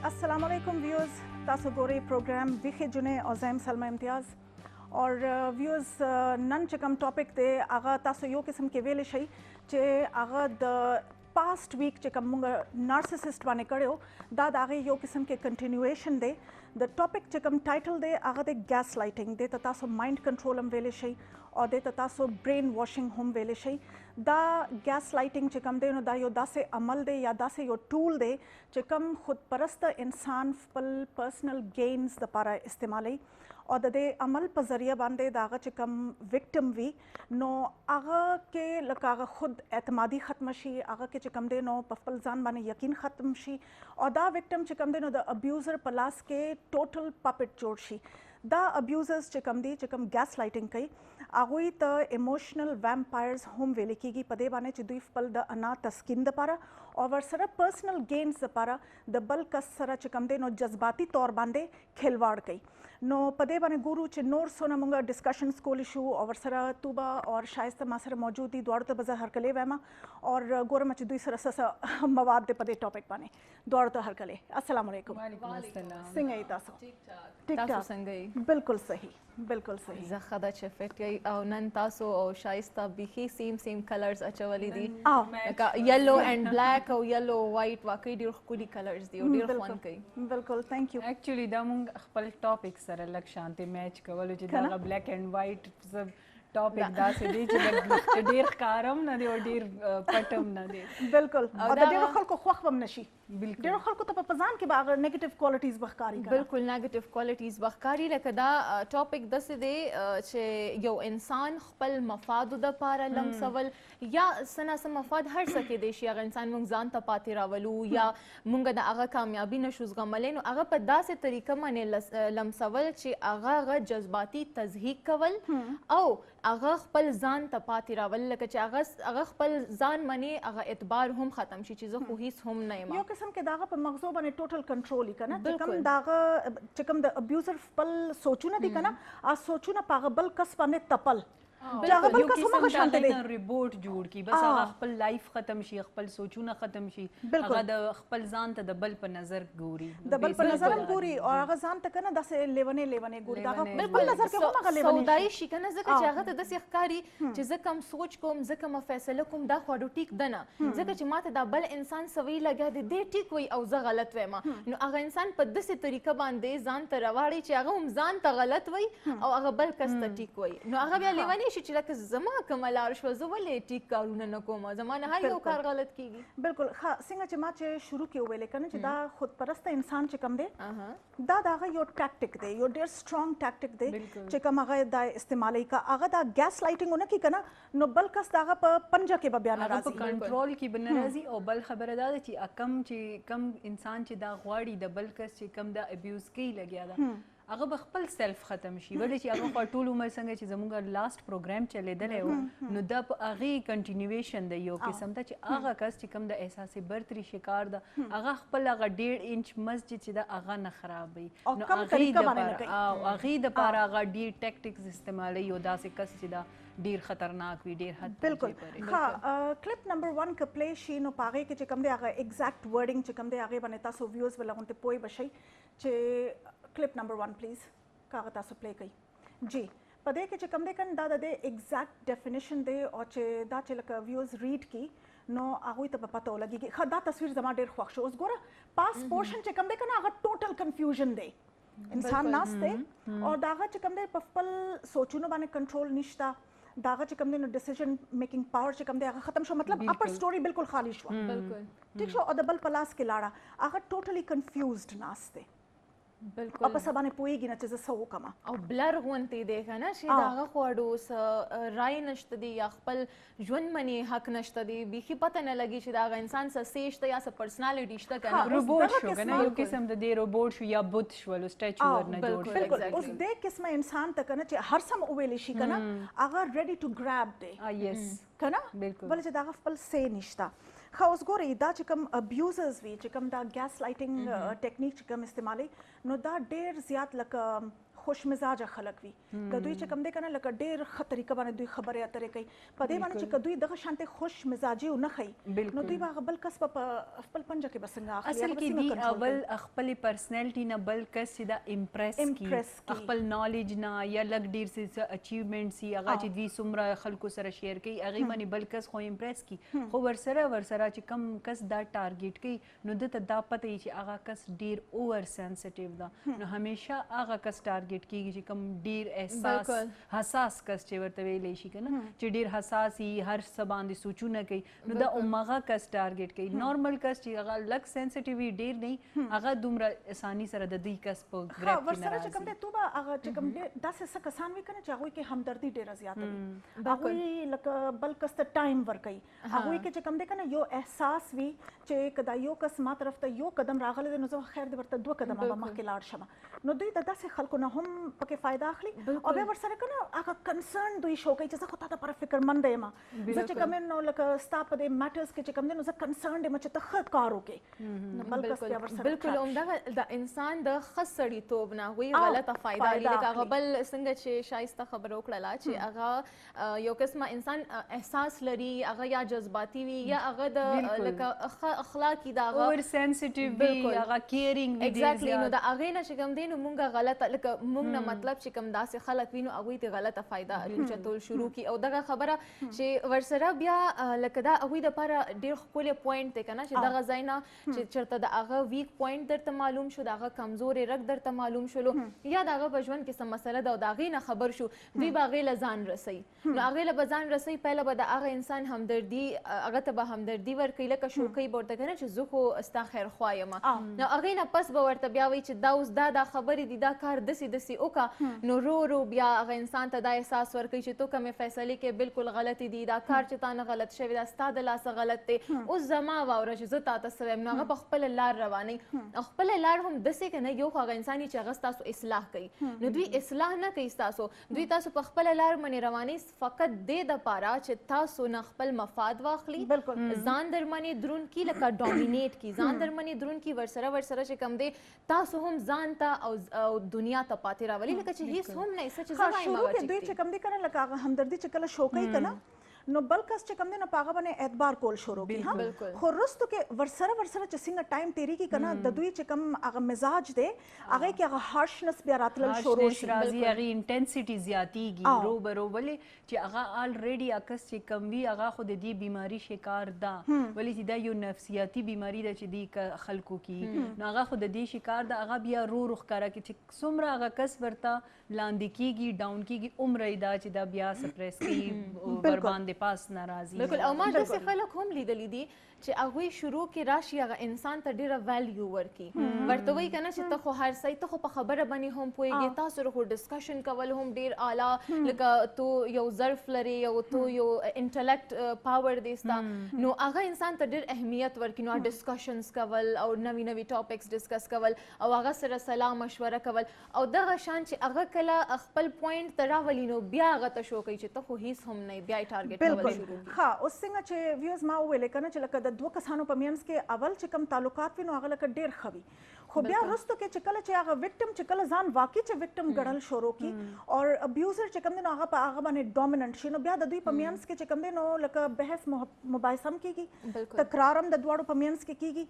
अस्सलाम वालेकुम व्यूअर्स, तासो गोरे प्रोग्राम विखे जुने औज़ैम सलमा इम्तियाज़ और व्यूअर्स नन चकम टॉपिक ते आगा तासो यो किस्म के वेले शई चे आगा द पास्ट वीक चकम मुंगा नार्सिसिस्ट वाने कड़ो दाद आगे यो किस्म के कंटिन्यूएशन दे द टॉपिक चकम टाइटल दे आगा दे गैस लाइटिंग दे तासो माइंड कंट्रोल हम वेले शई और दे तासो ब्रेन वॉशिंग हम वेले शई दा गैस लाइटिंग चकम दे नो दा यो दा से अमल दे या दा से यो टूल दे चकम खुद परस्त इंसान पल पर्सनल गेन्स द पारा इस्तेमाल और दे अमल पर ज़रिया बांधे दागा चकम विक्टिम वी नो आगा के लकागा खुद एतमादी ख़त्म शी आगा के चकम दे नो पफल जान बाने यकीन ख़त्म शी और दा विक्टिम चकम दे नो द अब्यूज़र पलास के टोटल पपेट जोड़ शी दा अब्यूज़र्स चकम दी चकम गैस लाइटिंग कई आगोई त इमोशनल वैम्पायर्स होम वेले की पदे बाने चिदुइफ पल द अना तस्किन द पारा और वर्सरा पर्सनल गेन्स द पारा द बल कस सरा चकम दे नो जज्बाती तौर बांधे खिलवाड़ कई नो पदे बाने गुरु चे नोर सोना मुंगा डिस्कशंस कोल इशू और वर्सरा तुबा और शायद मासर मौजूदी दौड़ तो बजा हर कले वैमा और गोर मच दुई सर ससा मवाद दे पदे टॉपिक बाने दौड़ तो हर कले अस्सलाम वालेकुम सिंह आई तासो ठीक ठाक संगई बिल्कुल सही बिल्कुल सही ज़खदा चफेट यही और नन तासो और शाइस्ता बिखी सेम कलर्स अचवली दी येलो एंड ब्लैक और येलो वाइट वाकई डी कुली कलर्स दी और डी वन कई बिल्कुल थैंक यू एक्चुअली दा मुंग खपल टॉपिक सर अलग शांति मैच कवलो जिदा ब्लैक एंड वाइट सब टॉपिक दा से दी जे ढेर कारम न दे और ढेर पटम न दे बिल्कुल और ढेर खल को ख्वखम नशी बिल्कुल ढेर खल को तो पजान के बाग नेगेटिव क्वालिटीज बखकारी बिल्कुल नेगेटिव क्वालिटीज बखकारी लकदा टॉपिक दस दे चे यो इंसान खपल मफाद द पारा लम सवल या सना सम मफाद हर सके देशी अगर इंसान मुंग जान तपाते रावलू या मुंग दा आगा कामयाबी नशुज गमले नो आगा पद्दा से तरीका मने लम सवल चे आगा जज्बाती तजहीक कवल औ आगा खपल जान तपाते रावल लक चे आगा खपल जान मने आगा एतबार हम खत्म शी चीजों को हिस हम नहीं यो किस्म के दागा पर मगजो बने टोटल कंट्रोल ही करना चकम दागा चकम द अब्यूजर पल सोचू ना दी करना आ सोचू ना पागबल कस पाने तपल जागबल का सुमा शांति दे रिपोर्ट जोड़ की बस आगा खपल लाइफ खत्म शी खपल सोचू ना खत्म शी आगा द खपल जान त दबल पर नजर गोरी दबल पर नजर गोरी और आगा जान तक ना दस लेवने गोरी दागा बिल्कुल नजर के होमा गले बनी सौदाई शी कना जका चाहत दस यखकारी चे जकम सोच कोम जकम फैसला कोम दा खडो ठीक दना जका चे माते दा बल इंसान सवी लगा दे ठीक वई औ ज गलत वेमा नो आगा इंसान पद से तरीका बांधे जान तरवाड़ी चे आगा हम जान त गलत वई औ आगा बल कस त ठीक वई नो आगा बिया लेवनी चिला के जमा कमल आरश वजवले ठीक कारून न कोमा जमाना हर यो कार गलत कीगी बिल्कुल हा सिंगा चमा चे शुरू के वेले कने चे दा खुद परस्त इंसान चे कम दे दा दागा यो टैक्टिक दे यो डेर स्ट्रांग टैक्टिक दे चे कम आगा दा इस्तेमाल का आगा दा गैस लाइटिंग न की कना नो बल कस दागा प पंजा के बयान राजी कंट्रोल की बन राजी और बल खबर दा ची कम ची कम इंसान ची दा गवाड़ी द बल कस ची कम दा अब्यूज की लग्या दा अगर बखपल सेल्फ खत्म शी वले ची अगर खटूल उमर संगे ची जमुंगा लास्ट प्रोग्राम चले दले हो नो दप अगी कंटिन्यूएशन द यो किस्म ता ची आगा कस ची कम द एहसास बर्तरी शिकार द आगा खपल आगा 1.5 इंच मस्जिद ची द आगा न खराब है नो अगी द पार आगा डी टैक्टिक्स इस्तेमाल यो दा से कस ची द ढेर खतरनाक वी ढेर हद बिल्कुल हाँ क्लिप नंबर 1 का प्ले शी नो पागे के चिकम दे आगे एग्जैक्ट वर्डिंग चिकम दे आगे बनेता सो व्यूअर्स वाला उनते पोई बशई चे क्लिप नंबर 1 प्लीज कागता सो प्ले कई जी पदे के चिकम दे कन दादा दे एग्जैक्ट डेफिनेशन दे और चे दा चे लक व्यूअर्स रीड की नो आगोई तब पता लगी कि खदा तस्वीर जमा ढेर ख्वाहिश उस गोरा पास पोर्शन चिकम दे कन आगा टोटल कंफ्यूजन दे इंसान नास्ते और दागा चिकम दे पफपल सोचुनो बाने कंट्रोल निश्ता दागा चिकम दे डिसीजन मेकिंग पावर चिकम दे आगा खत्म शो मतलब अपर स्टोरी बिल्कुल खाली शो बिल्कुल ठीक शो और डबल पलास के लाड़ा आगा टोटली कंफ्यूज्ड नास्ते बिल्कुल अब सबने पोएगी ना चीज़ सो कमा और ब्लर होनती देखा ना शिदागा खोडोस राय नश्तदी या खपल जुन मनी हक नश्तदी बिखी पता न लगी शिदागा इंसान सा सेश या सा पर्सनालिटी शता का रोबोट शो का ना यो किस्म दे रोबोट शो या बुत शो लो स्टैचू वर ना जोड़ बिल्कुल उस दे किस्म इंसान तक ना हर सम ओवेले शी कना आगा रेडी टू ग्रैब दे यस कना बिल्कुल बोले जदागा फल से निश्ता खास गोरे दा चिकम अब्यूजर्स भी चिकम दा गैस लाइटिंग टेक्निक चिकम इस्तेमाले नो दा डेर ज़्यादा लक خوش مزاجه خلک وي که دوی چې کوم دی کنه لکه ډیر ښه طریقه باندې دوی خبرې اترې کوي په دې باندې چې دوی دغه شانته خوش مزاجي او نه خي نو دوی به بل کس په خپل پنجه کې بسنګ اخلي اصل کې دی اول خپل پرسنالټي نه بل کس چې دا امپریس کی خپل نالج نه یا لګ ډیر سي اچیومنټ سي هغه چې دوی څومره خلکو سره شیر کوي هغه باندې بل کس خو امپریس کی خو ورسره چې کم کس دا ټارګټ کوي نو دته دا پته چې هغه کس ډیر اوور سنسټیو ده نو همیشه هغه کس ټارګټ کیږي چې کم ډیر حساس کس چې ورته ویلی شي کنه چې ډیر حساسي هر څه باندې سوچونه کوي نو دا عمره کس ټارګټ کوي نارمل کس چې هغه لک سنسټیوي ډیر نه هغه دومره اساني سره د دې کس په ګریپ کې نه راځي چې کوم ته تو به هغه چې کوم داسې څه کسان وي کنه چې هغه کې همدردي ډیره زیاته وي هغه لکه بل کس ته ټایم ورکوي هغه کې چې کوم دی کنه یو احساس وي چې کدا یو کس ما طرف ته یو قدم راغلی نو زه خیر دې ورته دوه قدمه به مخکې لاړ شم نو دوی د داسې خلکو نه هم پکې فائدہ اخلي او بیا ورسره کنه هغه کنسرن دوی شو کوي چې زه خو تا ته پر فکرمند یم زه چې کوم نو لکه ستا په دې میټرز کې چې کوم نو زه کنسرن یم چې ته ښه کار وکړې نو بل کس بیا ورسره بالکل همدغه د انسان د ښه سړیتوب نه وي غلطه فایده اخلي لکه هغه بل څنګه چې شایسته خبره وکړله چې هغه یو قسمه انسان احساس لري هغه یا جذباتي وي یا هغه د لکه اخلاقي دا هغه اور سنسټیو وي هغه کیرینګ وي ایگزیکټلی نو د هغې نه چې کوم دی نو مونږ غلطه لکه مونږ نه مطلب چې کوم داسې خلک وي نو هغوی ته غلطه فایده چتول شروع کړي او دغه خبره چې ورسره بیا لکه دا هغوی دپاره ډېر ښکلی پوینټ دی که نه چې دغه ځای نه چې چېرته د هغه ویک پوینټ درته معلوم شو د هغه کمزورې رګ درته معلوم شولو یا د هغه په ژوند کې څه مسله ده او د هغې نه خبر شو دوی به هغې له ځان رسوي نو هغې له به ځان رسوي پهله به د هغه انسان همدردي هغه ته به همدردي ورکوي لکه شوکۍ به ورته کوي نه چې زه خو ستا خیرخوا یم نو هغې نه پس به ورته بیا وایي چې دا اوس دا خبرې دي دا کار داسې وکړه نو رو بیا هغه انسان ته دا احساس ورکوي چې تو کومې فیصلې کې بالکل غلطې دي دا کار چې تا نه غلط شوی دا ستا د لاسه غلط دی اوس زما واوره چې زه تا ته څه وایم نو هغه په خپله لار روانوي او خپله لار هم داسې که نه یو خو هغه انسان چې هغه ستاسو اصلاح کوي نو دوی اصلاح نه کوي ستاسو دوی تاسو په خپله لار باندې روانوي فقط دې دپاره چې تاسو نه خپل مفاد واخلي ځان در باندې دروند کي لکه ډومینیټ کي ځان در باندې دروند کي ورسره چې کوم دی تاسو هم ځان ته او دنیا ته پاتې راولي لکه چې هیڅ هم نه څه چې زه وایم شروع کې دوی چې کوم دی کنه لکه هغه همدردي چې کله شو کوي کنه نو بل کس چې کوم دی نو په هغه باندې اعتبار کول شروع کړي خو وروستو کې ورسره چې څنګه ټایم تېرېږي که نه د دوی چې کوم هغه مزاج دی هغې کې هغه هارشنس بیا راتلل شروع شي راځي هغې انټنسټي زیاتېږي رو برو ولې چې هغه الریډي عکس چې کم وي هغه خو د دې بیماري شکار ده ولې چې دا یو نفسیاتي بیماري ده چې دې خلکو کې نو هغه خو د دې شکار ده هغه بیا رو ښکاره کړي چې څومره هغه کس ورته لاندې کېږي ډاون کېږي عمره یې دا چې دا بیا سپریس کوي ورباندې پاس ناراضي بالکل او ما داسې خلک هم لیدلی دي چې هغوی شروع کې راشي هغه انسان ته ډېره ویلیو ورکړي ورته وایي که نه چې ته خو هر څه ته خو په خبره باندې هم پوهېږې تاسو سره خو ډسکشن کول هم ډېر اعلی لکه تو یو ظرف لرې او تو یو انټلیکټ پاور دی ستا نو هغه انسان ته ډېر اهمیت ورکړي نو ډسکشنز کول او نوي نوي ټاپکس ډسکس کول او هغه سره سلا مشوره کول او دغه شان چې هغه کله خپل پوینټ ته راولي نو بیا هغه ته شو کوي چې ته خو هیڅ هم نه بیا یې ټارګټ کول شروع کړي ها اوس څنګه چې ویوز ما وویلې که نه چې لکه د دوه کسانو په منځ کې اول چې کوم تعلقات وي نو هغه لکه ډېر ښه وي خو بیا وروستو کې چې کله چې هغه وکټم چې کله ځان واقعي چې وکټم ګڼل شروع کړي او ابیوزر چې کوم دی نو هغه په هغه باندې ډومیننټ شي نو بیا د دوی په منځ کې چې کوم دی نو لکه بحث مباحثه هم کېږي تکرار هم د دواړو په منځ کې کېږي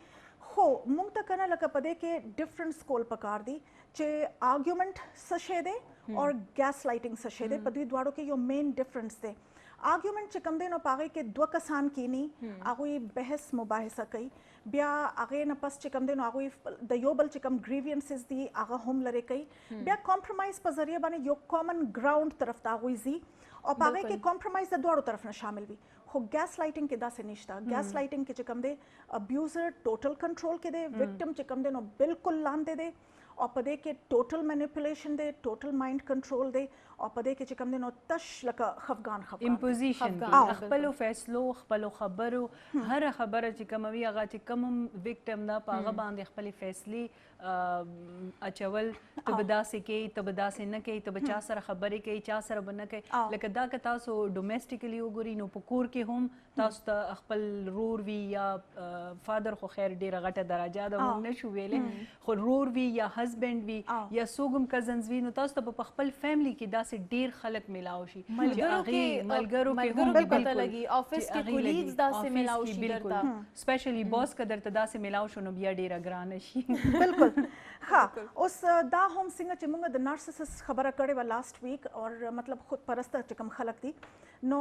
خو موږ ته که نه لکه په دې کې ډفرنس کول پکار دی چې آرګیومنټ څه شی دی او ګیس لایټینګ څه شی دی په دوی دواړو کې یو مین ډفرنس دی آرګیومنټ چې کوم دی نو په هغې کې دوه کسان کینی هغوی بحث مباحثه کوي بیا هغې نه پس چې کوم دی نو هغوی د یو بل چې کوم ګریوینسز دي هغه هم لرې کوي بیا کمپرمایز په ذریعه باندې یو کامن ګراؤنډ طرف ته هغوی ځي او په هغې کې کمپرمایز د دواړو طرف نه شامل وي خو ګیس لایټینګ کې داسې نشته ګیس لایټینګ کې چې کوم دی ابیوزر ټوټل کنټرول کې دی وکټم چې کوم دی نو بالکل لاندې دی او په دې کې ټوټل مینیپولیشن دی ټوټل مایند کنټرول دی او په دې کې چې کوم دی نو تش لکه خفګان امپوزیشن خپلو فیصلو خپلو خبرو هر خبره چې کوم وي هغه چې کوم وکټم ده په هغه باندې خپلې فیصلې اچول ته به داسې کوي ته به داسې نه کوي ته به چا سره خبرې کوي چا سره به نه کوي لکه دا که تاسو ډومیسټیکلی وګورئ نو په کور کې هم تاسو ته خپل رور وي یا فادر خو خیر ډېره غټه درجه ده موږ نه شو ویلی خو رور وي یا هسبند وي یا څوک هم کزنز وي نو تاسو ته په خپل فیملی کې داسې ډیر خلک ملاو شي ملګرو کې پته لګي افیس کې کولیګز داسې ملاو شي بالکل سپیشلی باس که درته داسې ملاو شو نو بیا ډیره ګرانه شي بالکل ها اوس دا هم څنګه چې موږ د نارسسس خبره کړې و لاست ویک او مطلب خود پرسته چې کوم خلک دي نو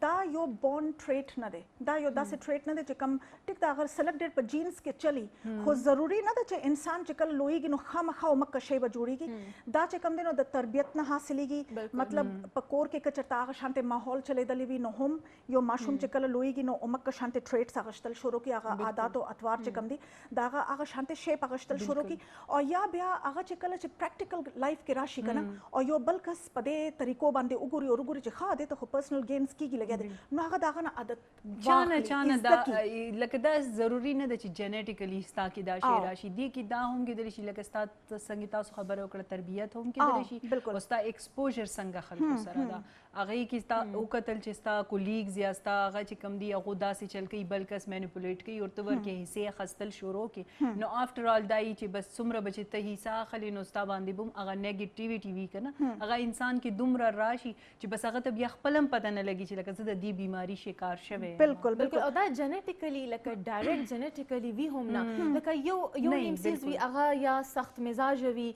دا یو بورن ټریټ نه دی دا یو داسې ټریټ نه دی چې کوم ټیک دا اگر سلیکټډ په جینز کې چلی خو ضروری نه ده چې انسان چې کله لویږي نو خامخا مکه شی به جوړیږي دا چې کوم دی نو د تربیت نه حاصلېږي مطلب په کور کې کچرتا هغه شانته ماحول چلیدلی وي نو هم یو ماشوم چې کله لویږي نو مکه شانته ټریټس اغشتل شروع کی هغه عادت او اطوار چې کوم دي دا هغه شانته شیپ اغشتل شروع کی او یا بیا هغه چې کله چې پریکټیکل لایف کې راشي کنه او یو بل کس په دې طریقو باندې وګوري چې ښه دې ته خو پرسنل گینز کیږي لګیا دي نو هغه داغه نه عادت چانه دا لکه دا ضروری نه ده چې جنیټیکلی ستا کې دا شی راشي دی کې دا هم کېدلی شي لکه ستا څنګه تاسو خبره وکړه تربیت هم کېدلی شي او ستا ایکسپوژر څنګه خلکو سره دا هغه کې ستا وکتل چې ستا کولیګز یا ستا هغه چې کم دی هغه داسې چل کوي بل کس مینیپولیټ کوي ورته ورکې حصې خستل شروع کوي نو افټر آل دای چې بس څومره بچی ته حصہ خلی نو ستا باندې بوم هغه نیگیټیویټی وی کنه هغه انسان کې دومره راشي چې بس هغه ته بیا خپلم پته نه لګي چې لکه زه د دې بیماری شکار شوه بالکل او دا جنیټیکلی لکه ډایرکټ جنیټیکلی وی هم نه لکه یو نیمسیز وی هغه یا سخت مزاج وی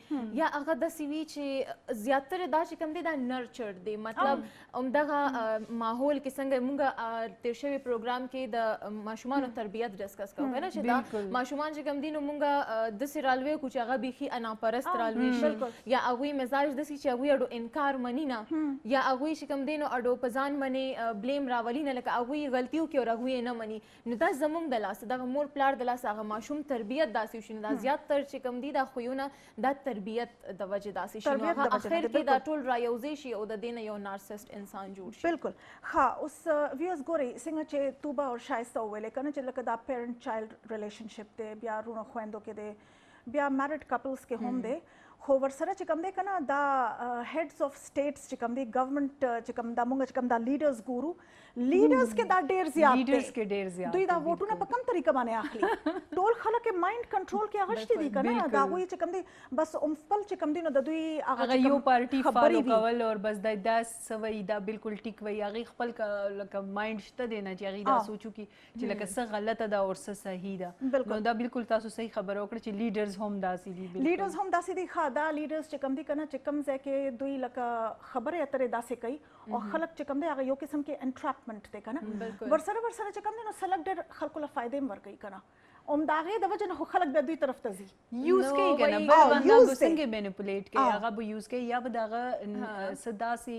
یا هغه د سی وی چې زیاتره دا چې کم دی دا نرچر دی مطلب همدغه ماحول کې څنګه مونږ تیر شوی پروګرام کې د ماشومانو تربیت ډسکس کوو کنه چې دا ماشومان چې کم دي نو مونږ د سیرالوي کو چې هغه بيخي انا پرست رالوي شي یا هغه مزاج د سي چې هغه اډو انکار منی نه یا هغه چې کم دي نو اډو پزان منی بلیم راولي نه لکه هغه غلطیو کې او هغه نه منی نو دا زمونږ د لاس د مور پلار د لاس هغه ماشوم تربیت داسې شي دا زیات تر چې کم دي دا خوونه د تربیت د وجه داسې شي نو هغه اخر کې دا ټول رايوزي شي او د دین یو نارسست انسان جوړ شي بالکل ها اوس ویوز ګوري څنګه چې توبه او شایسته ویلې کنه چې لکه دا پیرنٹ چایلډ ریلیشنشپ دی بیا رونو خويندو کې دی بیا میرډ کپلز کې هم دی خو ورسره چې کوم دی کنه دا هیډز اف سټیټس چې کوم دی گورنمنت چې کوم دا مونږ چې کوم دا لیډرز ګورو لیډرز کې دا ډیر زیات دوی دا ووټونه په کوم طریقه باندې اخلي ټول خلک مایند کنټرول کې اغشتي دي کنه دا وایي چې کوم دی بس خپل چې کوم دی نو د دوی هغه یو پارټي فالو کول او بس دا سوي دا بالکل ټیک وي هغه خپل لکه مایند شته دی نه چې هغه دا سوچو چې لکه څه غلطه ده او څه صحیح ده نو دا بالکل تاسو صحیح خبره وکړه چې لیډرز هم داسې دي لیډرز هم داسې دي دا لیډرز چې کوم دي کنه چې کوم ځای کې دوی لکه خبره اترې داسې کوي او خلک چې کوم دی هغه یو قسم کې انټراپمنٹ دی کنه ورسره چې کوم دی نو سلیکټډ خلکو له فائدې ورکوي کنه داغه د وجه نه خلک به دوی طرف ته ځي یوز کوي کنه بل باندې څنګه مینیپولیټ کوي هغه به یوز کوي یا به دغه صداسي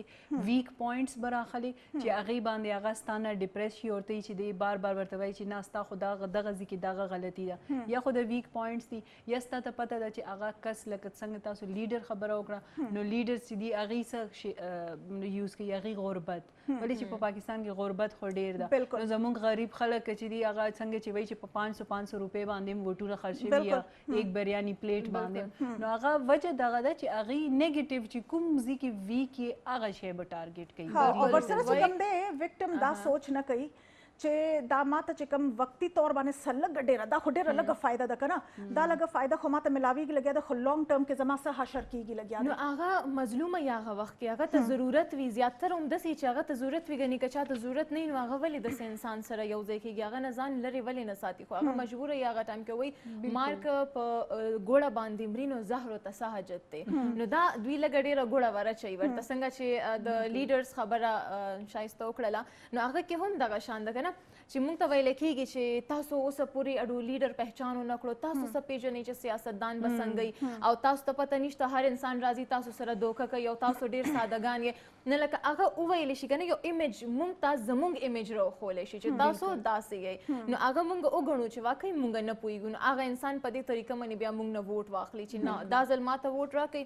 ویک پوینټس براخلي چې هغه باندې هغه ستانه ډیپریس شي ورته چې دی بار بار ورته وایي چې ناستا خدا دغه ځکه دغه غلطي ده یا خو د ویک پوینټس دي یا ستاسو پته ده چې هغه کس لکه څنګه تاسو لیډر خبره وکړه نو لیډر چې دی هغه څه یوز کوي هغه غربت ولې چې په پاکستان کې غربت خو ډیر ده نو زمونږ غریب خلک چې دی هغه څنګه چې وایي چې په 500 روپے باندې وټونه خرچوي یا ایک بریانی پلیټ باندې نو هغه وجه دغه ده چې هغه نیگیټیو چې کوم ځکه وی کې هغه شی به ټارګټ کوي او ورسره چې کوم دی وکټم دا سوچ نه کوي چې دا ماته چې کوم وقتی طور باندې سلګ ډیره دا خو ډیره لګه فائدہ ده کنه دا لګه فائدہ خو ماته ملاویږي لګیا ده خو لانګ ټرم کې زما سره حشر کیږي لګیا نو هغه مظلومه یا هغه وخت کې هغه ته ضرورت وي زیاتره هم دسي چې هغه ته ضرورت وي غني کچا ته ضرورت نه نو هغه ولې د انسان سره یو ځای کېږي هغه نه ځان لري ولې نه ساتي خو هغه مجبور یا هغه ټایم کې وي مارک په ګوړه باندې مرینو زهر ته سہجت ته نو دا دوی لګ ډیره ګوړه ورچي ورته څنګه چې د لیډرز خبره شایسته وکړه نو هغه کې هم دغه شان ده کنه چې مونږ ته ویل کېږي چې تاسو اوس پوری اډو لیډر پہچان نه کړو تاسو څه پیژنې چې سیاستدان بسنګي او تاسو ته پته نشته هر انسان راضي تاسو سره دوکه کوي او تاسو ډیر سادهګان یې نه لکه هغه ویل شي کنه یو ایمیج مونږ ته زمونږ ایمیج راخولې شي چې تاسو داسې یې نو هغه مونږ وګڼو چې واقعي مونږ نه پوهیږو نو هغه انسان په دې طریقه باندې بیا مونږ نه ووټ واخلي چې نه دا ځل ماته ووټ راکړي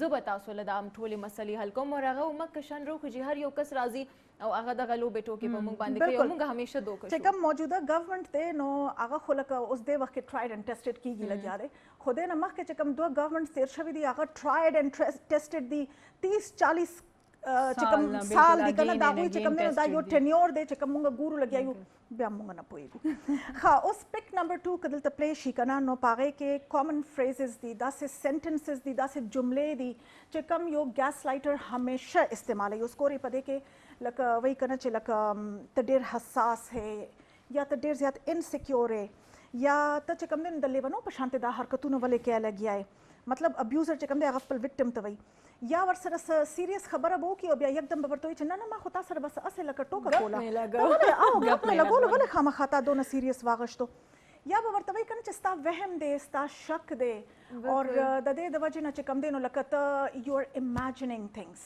زه به تاسو له دا ټولې مسلې حل کوم او هغه مکه شان روخ چې هر یو کس راضي او هغه د غلو بیٹو کې په موږ باندې کوي موږ همیشه دوک شو چې کوم موجوده گورنمنت ته نو هغه خلک اوس د وخت ټرایډ اند ټیسټډ کیږي لګیا دی خو د نه مخکې چې کوم دوه گورنمنت تیر شوی دی هغه ټرایډ اند ټیسټډ دی 30-40 چې کوم نه، سال بالکل دی کنه again دا and وی چې again کوم دی نو دا tested یو دي. ټینیور دی چې کوم موږ ګورو لګیایو بیا موږ نه پوهیږو ښه اوس پک نمبر 2 کدل ته پلی شي کنه نو پاغه کې کامن فریزز دي داسې سنټنسز دي داسې جملې دي چې کوم یو ګیس لایټر همیشه استعمالوي اوس کورې پدې کې لکه وای کنه چې لکه ته ډیر حساس ہے یا ته ډیر زیات انسیکیور ہے یا ته چې کوم دی د لیونو په شانته دا حرکتونه ولې کې لګیای مطلب ابیوزر چې کوم دی هغه خپل وکټم ته وای یا ورسره سیریس خبره وو کی او بیا یکدم به ورته وي چې نه ما خو تاسو سره بس اصل لکه ټوکه کوله ولې او غپ نه لګول ولې خامخا تا دونه سیریس واغشتو یا به ورته وي کنه چې ستا وهم دی ستا شک دی او د دې د وجې نه چې کم دی نو لکه ته یو ار امیجنینګ ثینګز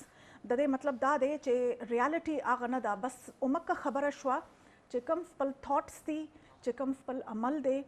د دې مطلب دا دی چې ریالټي هغه نه ده بس اومکه خبره شوه چې کم خپل تھاټس دي چې کم خپل عمل دی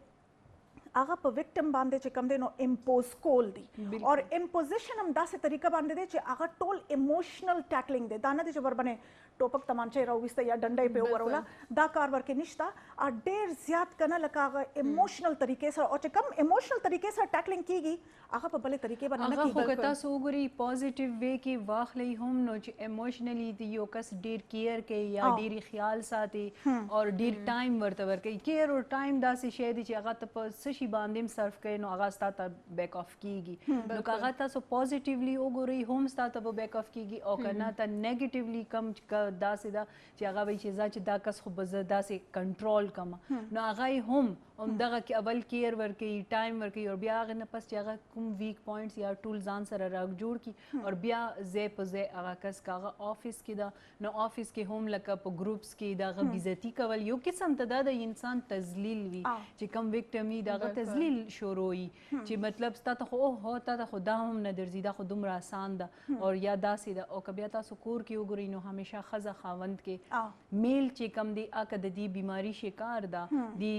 هغه په وکټم باندې چې کم دی نو امپوز کول دي او امپوزیشن هم داسې طریقه باندې دی چې هغه ټول ایموشنل ټیکلینګ دی دا نه دی چې ور باندې ټوپک تمانچه راويسته یا ډنډای په ورولا دا کار ورکه نشتا ا ډیر زیات کنه لکه هغه ایموشنل طریقې سره او چې کم ایموشنل طریقې سره ټیکلینګ کیږي هغه په بلې طریقې باندې نه هغه کیږي خو تاسو وګورئ پوزټیو وی کې واخلې هم نو چې ایموشنلی دی یو کس ډیر کیر کوي یا ډیر خیال ساتي او ډیر ټایم ورته ورکوي کیر او ټایم داسې شی دی چې هغه ته په سشي باندې صرف کوي نو هغه ستاسو بیک اف کیږي نو هغه تاسو پوزټیولی وګورئ هم ستاسو په بیک اف کیږي او کنه ته نیگیټیولی کم داسې دا چې هغه وایي چې چې دا کس خو به زه داسې کنټرول کم نو هغه هم همدغه کې اول کیر ورکوي ټایم ورکوي او بیا هغه نه پس چې هغه کوم ویک پوینټس یا ټول ځان سره راګ جوړ کی او بیا ځای په ځای هغه کس هغه آفیس کې دا نو آفیس کې هم لکه په گروپس کې دغه بیزتی کول یو قسم ته د انسان تذلیل وي چې کم وکټم وي دغه تذلیل شروع وي چې مطلب ستاسو خو هو ته خو دا هم نه درځي دا خو دومره آسان ده او یا داسې ده او کبیا تاسو کور کې وګورئ نو همیشه خزه خاوند کې میل چې کم دی اکه د دې بیماری شکار ده دی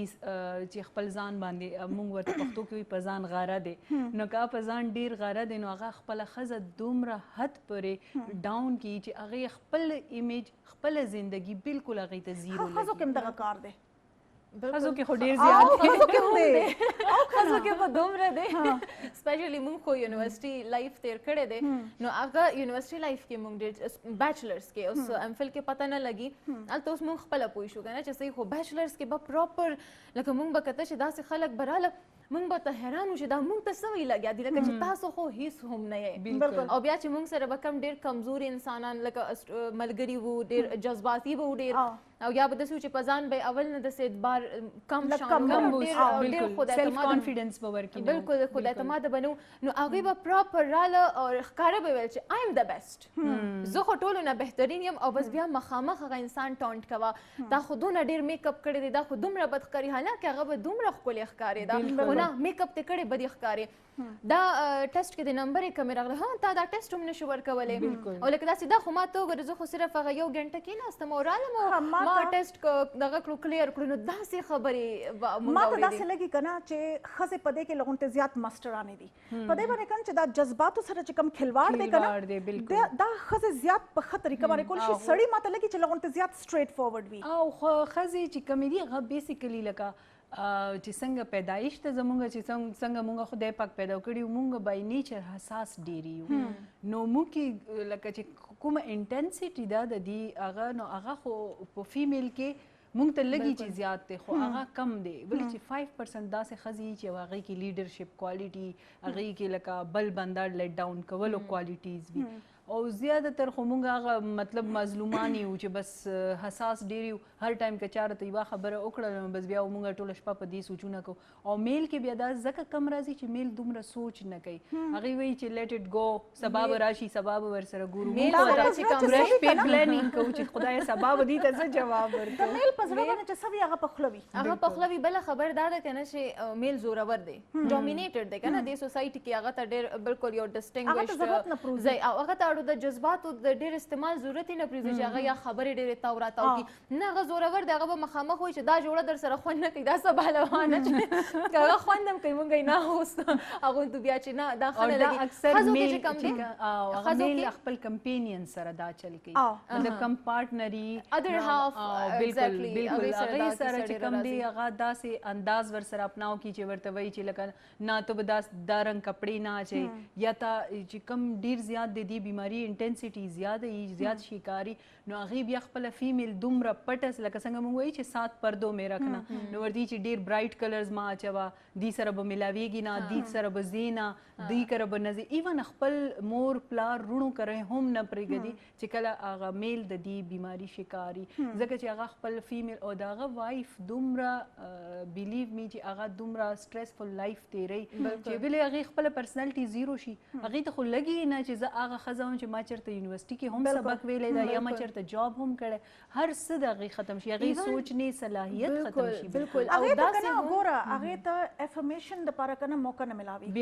چې خپل ځان باندې موږ ورته پښتو کې وي په ځان غاره دی نو که په ځان ډیر غاره دی نو هغه خپل خزه دومره حد پورې ډاون کی چې هغه خپل ایمیج خپل زندگی بالکل هغه ته زیرو خزو کوم دغه کار دی خزو کې خو ډیر زیات خزو کې هم دی او خزو کې په دومره دی سپیشلی موږ خو یونیورسيټي لایف تیر کړی دی نو هغه یونیورسيټي لایف کې موږ ډېر بیچلرز کې اوس امفل کې پته نه لګي الته اوس موږ خپل پوه شو کنه چې صحیح خو بیچلرز کې به پراپر لکه موږ به کته چې داسې خلک براله موږ به ته حیران وشو دا موږ ته سوي لګیا دي لکه چې تاسو خو هیڅ هم نه یې او بیا چې موږ سره به کم ډېر کمزوري انسانان لکه ملګري وو ډېر جذباتي وو ډېر او یا به داسې چې په ځان به اول نه داسې اعتبار کم ډېر خدای سیلف کانفیډنس به ورکړي بالکل خدای اعتماد بنو نو هغوی به پراپر راله او ښکاره به ویل چې آی ایم د بیسټ زه خو ټولو نه بهترین یم او بس بیا مخامخ هغه انسان ټونټ کوه دا خو دونه ډېر میک اپ کړی دی دا خو دومره بد ښکاري حالانکه هغه به دومره ښکلی ښکارېده خو نه میک اپ ته کړی بدې ښکارې دا ټیسټ کې د نمبر یې کمې راغله ها تا دا ټیسټ هم نشو ورکولی او لکه داسې دا خو ما ته وګوره زه خو صرف هغه یو ګنټه کېناستم او رالم او ما ټیسټ دغه کړو کلیر کړو نو داسې خبرې ما ته داسې لګي کنه چې ښځې په دې کې لغونته زیات ماسټرانې دي په دې باندې کنه چې دا جذباتو سره چې کم کھلواړ دی کنه دا ښځې زیات په ښه طریقه باندې کول شي سړی ما ته لګي چې لغونته زیات سټریټ فارورډ وي او خو ښځې چې کمې دي هغه بیسیکلی لکه چې څنګه پیدایش ته زمونږ چې څنګه مونږ خدای پاک پیدا کړي مونږ بای نیچر حساس ډېر یو نو موږ کې لکه چې کومه انټنسټي ده د دې هغه نو هغه خو په فیمیل کې مونږ ته لګي چې زیات دی خو هغه کم دی ولې چې 5% داسې ښځې چې هغې کې لیډرشپ کوالټي هغې کې لکه بل بنده لیټ ډاون کولو کوالټیز وي او زیاده تر خو مونږ هغه مطلب مظلومان یو چې بس حساس ډېر یو هر ټایم که چاره ته یوه خبره وکړه بس بیا مونږ ټوله شپه په دې سوچونه کوو او میل کې بیا دا ځکه کم راځي چې میل دومره سوچ نه کوي هغې وایي چې لیټ اټ ګو سبا به راشي سبا به ورسره ګورو پلانینګ کوو چې خدایه سبا به دې ته څه جواب ورکوو میل په زړه باندې چې سوي هغه پخله وي هغه پخله وي بله خبر دا ده که نه چې میل زورور دی ډومینیټډ دی که نه دې سوسایټي کې هغه ته ډېر بالکل یو ډسټنګویشډ ځای او هغه ته د جذباتو د ډېر استعمال ضرورت یې نه پرېږدي چې هغه یا خبرې ډېرې تاو راتاو کړي نه هغه زورور دی هغه به مخامخ وایي چې دا جوړه در سره خوند نه کوي دا څه پهلوانه چې که هغه خوند هم کوي مونږ یې نه اوس هغوی ته بیا چې نه دا ښه نه لګي ښځو کې چې کم دی هغه میل خپل کمپینین سره دا چل کوي مطلب کم پارټنري ادر هاف بالکل بالکل هغې سره چې کم دی هغه داسې انداز ورسره اپناو کړي چې ورته وایي چې لکه نه ته به دا رنګ کپړې نه اچوي یا تا چې کم ډېر زیات د دې بیماري بیماری انټنسټي زیات شکاري نو هغې بیا خپله فیمیل دومره پټه لکه څنګه موږ وایي چې 7 پردو مې رکھنا نو ورته چې ډېر برایټ کلرز ما اچوه دې سره به ملاویږي نه دې سره به ځې نه دې کره به نه ځې ایون خپل مور پلار رونو کره هم نه پرېږدي چې کله هغه میل د دې بیماري شکاري ځکه چې هغه خپل فیمیل او د هغه وایف دومره بلیو می چې هغه دومره سټرسفل لایف تیری چې بلې هغې خپله پرسنالټي زیرو شي هغې ته خو لګي نه چې زه هغه ښځه وم چې ما چېرته یونیورسټي کې هم سبق ویلی ده یا ما چېرته جاب هم کړی هر څه د هغې ختم شي هغې سوچ نه صلاحیت ختم شي بالکل او دا څنګه ګوره هغې ته افرمیشن دپاره کنه موقع نه ملاوي